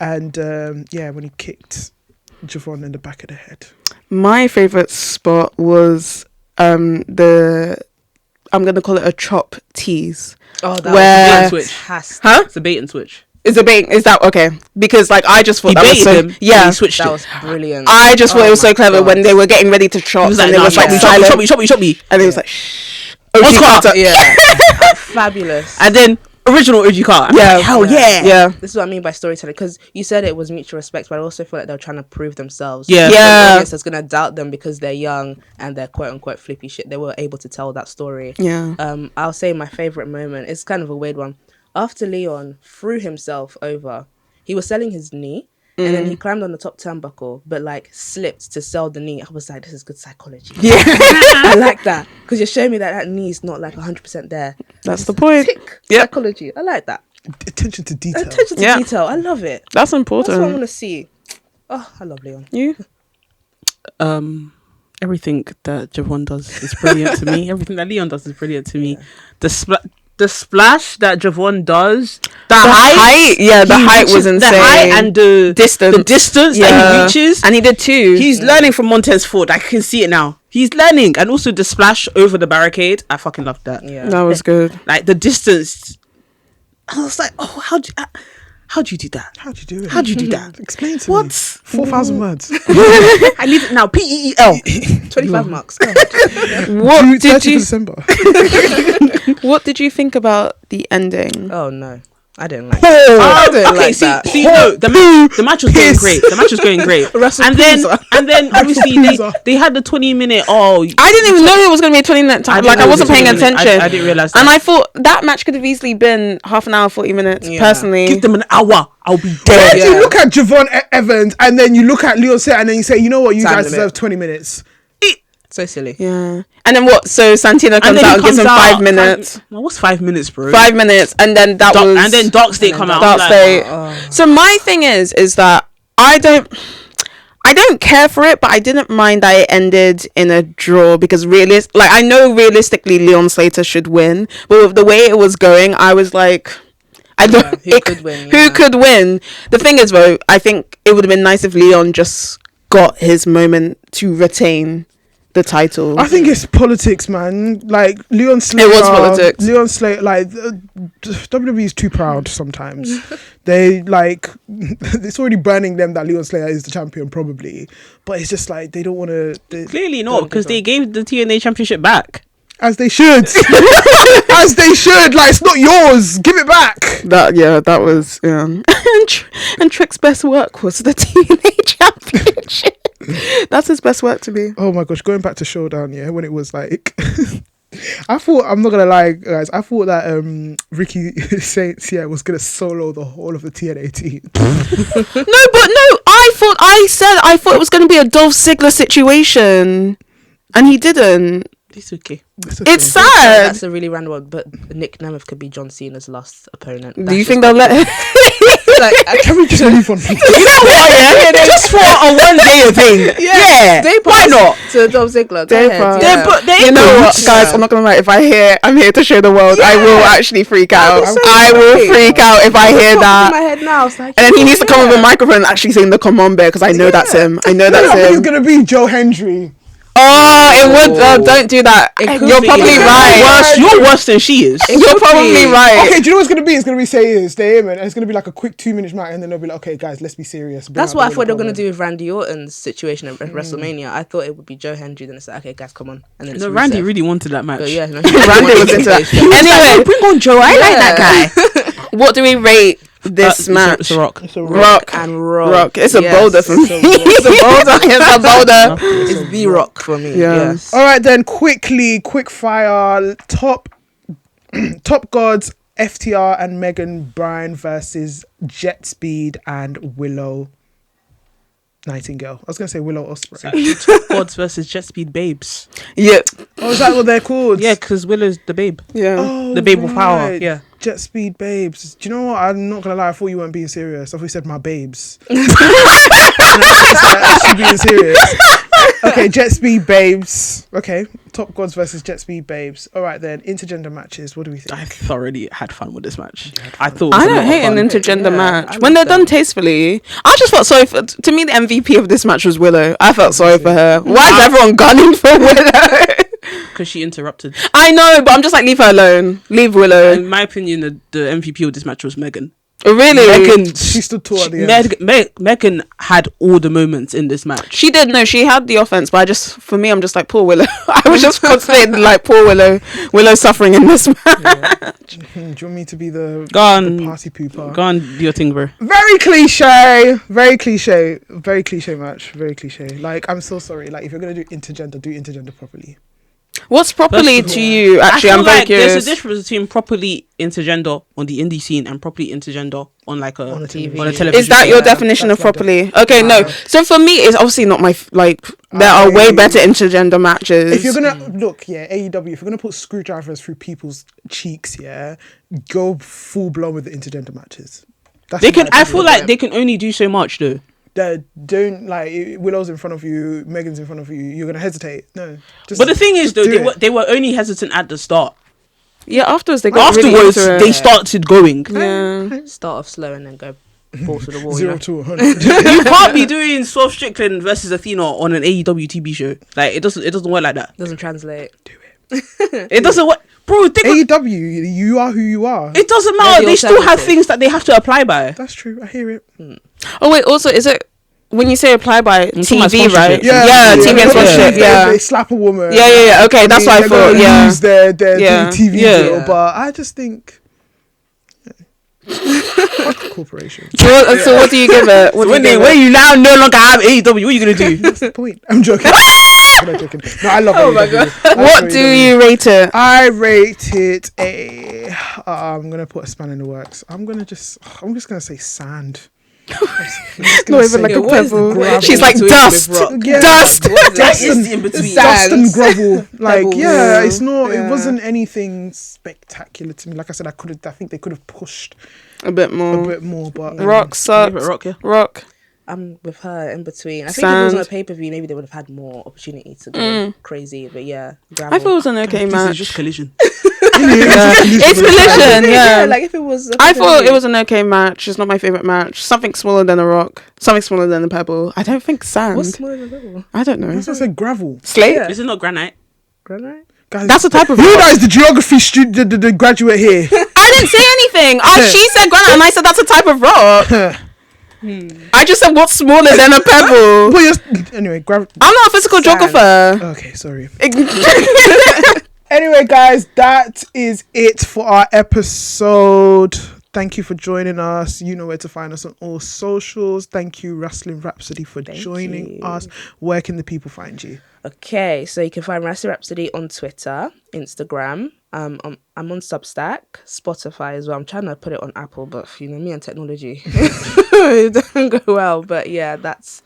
And when he kicked Javon in the back of the head. My favorite spot was the, I'm gonna call it a chop tease. Oh, that Where- was Switch. fantastic. Huh? It's a bait and switch. Is that okay? Because like I just thought He that was baited so him. And yeah. he switched That it. was brilliant. I just thought it was Oh so my clever God. when they were getting ready to chop, He was like, and it nah, was like chop silent, me, chop me. and it was like shh. OG OG Carter. Carter. Yeah. Fabulous. And then original OG Carter. I'm Yeah. like, hell yeah. Yeah. This is what I mean by storytelling, because you said it was mutual respect, but I also feel like they're trying to prove themselves. Yeah. The Yeah. audience that's gonna doubt them because they're young and they're quote unquote flippy shit. They were able to tell that story. Yeah. I'll say my favorite moment. It's kind of a weird one. After Leon threw himself over, he was selling his knee. And then he climbed on the top turnbuckle, but like slipped to sell the knee. I was like, this is good psychology. Yeah. I like that, because you're showing me that knee is not like 100% there. That's the point. Tick. Yep. Psychology. I like that. Attention to detail. Attention to Yeah. detail. I love it. That's That's what I important. want to see. Oh, I love Leon. You? Everything that Javon does is brilliant to me. Everything that Leon does is brilliant to me. The splash that Javon does, the height, the he height was reaches- insane. The height and the distance that he reaches. and he did too. He's learning from Montez Ford. I can see it now. He's learning, and also the splash over the barricade. I fucking loved that. Yeah. That was good. Like the distance. I was like, oh, how'd you do that? How'd you do it? How'd you do that? Explain to me. What? 4,000 words. I need it now. PEEL. 25 marks. Go ahead. What did 30th you? December. What did you think about the ending? Oh, no. I didn't like Oh, didn't okay, like see, that. no, the match was going Piss. great. The match was going great. Wrestle and then obviously pizza. they had the 20-minute. Oh, I didn't even know it was going to be a 20-minute time. didn't Like know I it was wasn't a paying 20-minute. attention. I didn't realize that. And I thought that match could have easily been half an hour, 40 minutes. Yeah. Personally, give them an hour. I'll be Why dead. do you look at Javon Evans and then you look at Leon Slater and then you say, you know what, you Time guys limit. deserve 20 minutes. So silly. yeah. And then what? So Santino comes then out he and gives him comes out, 5 minutes. What's 5 minutes, bro? 5 minutes, and then that was. And then Dark State come out. Dark I'm State. like, So my thing is that I don't care for it, but I didn't mind that it ended in a draw because I know realistically Leon Slater should win, but with the way it was going, I was like, I don't. who could win, Who yeah. could win? The thing is, though, I think it would have been nice if Leon just got his moment to retain the title. I think it's politics, man. Like Leon Slater. It was politics. Leon Slater, like WWE is too proud sometimes. They like it's already burning them that Leon Slater is the champion, probably. But it's just like they don't want to. clearly not, because they gave the TNA championship back. As they should. As they should. Like it's not yours. Give it back. That was and Trick's best work was the TNA championship. That's his best work to me. Oh my gosh, going back to Showdown, yeah, when it was like I thought, I'm not gonna lie, guys, I thought that Ricky Saints, yeah, was gonna solo the whole of the TNA team. I thought it was going to be a Dolph Ziggler situation, and he didn't. It's okay. It's sad. That's a really random one, but Nick Nemeth could be John Cena's last opponent. Do you think they'll let him? Can we just move on? You know what? Yeah, just for a one-day thing. Yeah, They why not? to Dolph Ziggler? Go They ahead. pass. Yeah. You know what, guys? I'm not gonna lie. If I hear I'm here to show the world, I will actually freak out. so I will happy. freak out if I hear Popped in that. my head now. It's like, And then he needs to come with a yeah. microphone and actually sing the "Come On Bear" because I know that's him. I know I that's think it's him. gonna be Joe Hendry. Oh, it would. Don't do that. It could You're be. probably right. Worse, you're worse than she is. You're probably right. Okay, do you know what's gonna be? It's gonna be stay in, and it's gonna be like a quick 2 minute match, and then they'll be like, okay, guys, let's be serious. That's what I thought they were going to do with Randy Orton's situation at WrestleMania. I thought it would be Joe Hendry, then it's like, okay, guys, come on. And then it's No, Randy Rusev. really wanted that match. But yeah, no, Randy was into that. Anyway, Bring on Joe. I like that guy. what do we rate this match? It's a rock. Rock. and Rock. Rock. It's a Yes. boulder for me. It's a boulder. It's a boulder. It's the Rock for me. Yeah. Yes. All right, then quick fire. Top gods. FTR and Megan Bryan versus Jetspeed and Willow Nightingale. I was gonna say Willow Ospreay. Top Gods versus Jetspeed Babes. Yeah. Oh, is that what they're called? Yeah, because Willow's the babe. Yeah. Oh, The babe of power. right. Yeah. Jetspeed Babes. Do you know what? I'm not gonna lie. I thought you weren't being serious. I thought you said my babes. Actually being serious. Okay, Jetspeed Babes. Okay, Top Gods versus Jetspeed Babes. All right then, intergender matches. What do we think? I thoroughly had fun with this match. I thought I it was a don't lot hate of an fun. intergender Yeah, match I when they're love done them. tastefully. I just felt sorry for. To me, the MVP of this match was Willow. I felt sorry for her. Why is everyone gunning for Willow? Because she interrupted. I know, but I'm just like, leave her alone. Leave Willow. In my opinion, the MVP of this match was Megan. Really? Megan, She stood tall at the end. Megan had all the moments in this match. She did. No, she had the offense, but for me, I'm just like, poor Willow. I was just constantly like, poor Willow. Willow's suffering in this match. Do you want me to be the Go on, party pooper? go on, do your thing, bro. Very cliche. Very cliche. Very cliche match. Very cliche. Like, I'm so sorry. Like, if you're gonna do intergender properly. What's properly First of to all, you? Actually, I feel I'm very like curious. there's a difference between properly intergender on the indie scene and properly intergender on like On a TV. on a television. Is that your Yeah, definition of that's my properly? Okay, no. Wow. So for me, it's obviously not my there are way better intergender matches. If you're gonna look, yeah, AEW, if you're gonna put screwdrivers through people's cheeks, yeah, go full blown with the intergender matches. That's They my can. I opinion. feel like they can only do so much though. They don't, like, Willow's in front of you, Megan's in front of you, you're gonna hesitate. No. Just, But the thing is, just though, do it. they were only hesitant at the start. yeah, afterwards they got really Afterwards, into it. they started going. Yeah. Start off slow and then go balls to the wall. 0 You know? to 100. You can't be doing Swerve Strickland versus Athena on an AEW TV show. Like it doesn't work like that. Doesn't translate. It doesn't work, bro. Think of, AEW, you are who you are. it doesn't matter. the They still have alternative. things that they have to apply by. That's true. I hear it. Oh wait, also is it when you say apply by talking about TV, right? sponsorship. Yeah, TV and sponsorship. They- Yeah. They slap a woman. Yeah. Okay, that's what I they're thought. gonna Yeah. lose their Yeah. TV Yeah. deal, but I just think. Fuck corporation. So what do you give it? What do you give it? You now no longer have AEW, what are you gonna do? That's the point. I'm joking. I'm joking. No, I love Oh my AEW. God. I love What do AEW. you rate it? I rate it a. I'm gonna put a span in the works. I'm just gonna say sand. Not even like a what is the pebble. gravel She's like between dust. with rock? Yeah. Dust. Dust is and, the in-between? dust and Sands. gravel. Like, Pebbles. yeah, it's not. Yeah. It wasn't anything spectacular to me. Like I said, I think they could have pushed A bit a more. bit more, but Rock sucks. Rock, yeah. Rock. I'm with her in between. I think if it was on a Sand. pay per view, maybe they would have had more opportunity to go crazy. But yeah, I thought it was an okay This is match. just collision. Yeah. It's collision, yeah. Like if it was, I thought it was an okay match. It's not my favorite match. Something smaller than a rock. Something smaller than a pebble. I don't think sand. What's smaller than that? I don't know. that's what I said. Gravel. Slate? Yeah. This is not granite. Granite? Guys, That's a type of who rock. knows the geography student, the graduate here? I didn't say anything. She said granite and I said that's a type of rock. I just said what's smaller than a pebble. But anyway, I'm not a physical Sand. geographer. Okay, sorry. Anyway, guys, that is it for our episode. Thank you for joining us. You know where to find us on all socials. Thank you, Rasslin Rhapsody, for joining you. us. Where can the people find you? Okay, so you can find Rasslin Rhapsody on Twitter, Instagram. I'm on Substack, Spotify as well. I'm trying to put it on Apple, but you know me and technology, it doesn't go well. But yeah, that's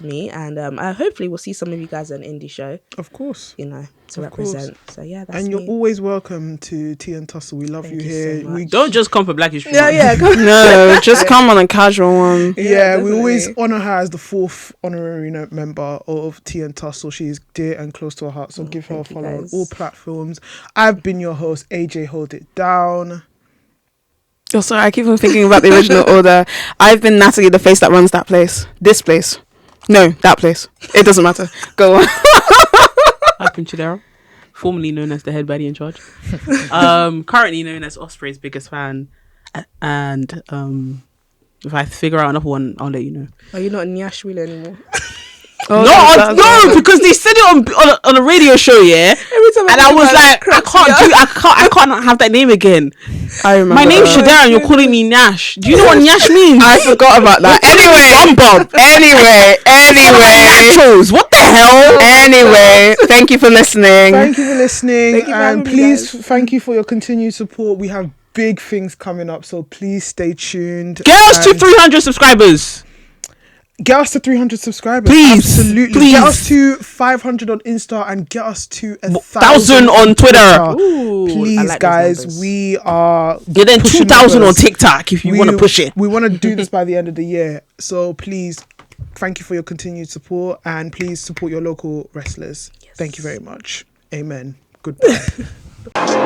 me, and I hopefully we'll see some of you guys at an indie show. Of course. You know, to Of course. represent. So yeah, that's And you're me. always welcome to Tea and Tussle. We love Thank you you so here. much. We Don't just come for Black History Yeah, Month. yeah. Come No, just come on a casual one. Yeah, we definitely. always honour her as the 4th honorary member of Tea and Tussle. She is dear and close to our heart, so give her a thank you, follow on guys. all platforms. I've been your host, AJ Hold It Down. Oh, sorry, I keep on thinking about the original order. I've been Natalie, the face that runs that place. This place. No, that place. It doesn't matter. Go on. Captain Chidera, formerly known as the head baddie in charge. Currently known as Osprey's biggest fan. And if I figure out another one, I'll let you know. Are you not in Nyash Wheeler anymore? No, because they said it on a radio show, yeah. Every time And I was like, I can't not have that name again. I remember. My name's Shadara and you're calling me Nash. Do you know what Nash means? I forgot about that. Anyway. Nachos. What the hell? Anyway, thank you for listening. Thank you for listening. Thank you for having And me, please, guys. thank you for your continued support. We have big things coming up, so please stay tuned. Girls to And 300 subscribers. get us to 300 subscribers. Please. Absolutely. Please. Get us to 500 on Insta and get us to 1,000 on Twitter. Ooh, I Please, like those guys, numbers. we are. Yeah, then pushing 2,000 on numbers. TikTok if you want to push it. We want to do this by the end of the year. So please, thank you for your continued support and please support your local wrestlers. Thank you very much. Amen. Goodbye.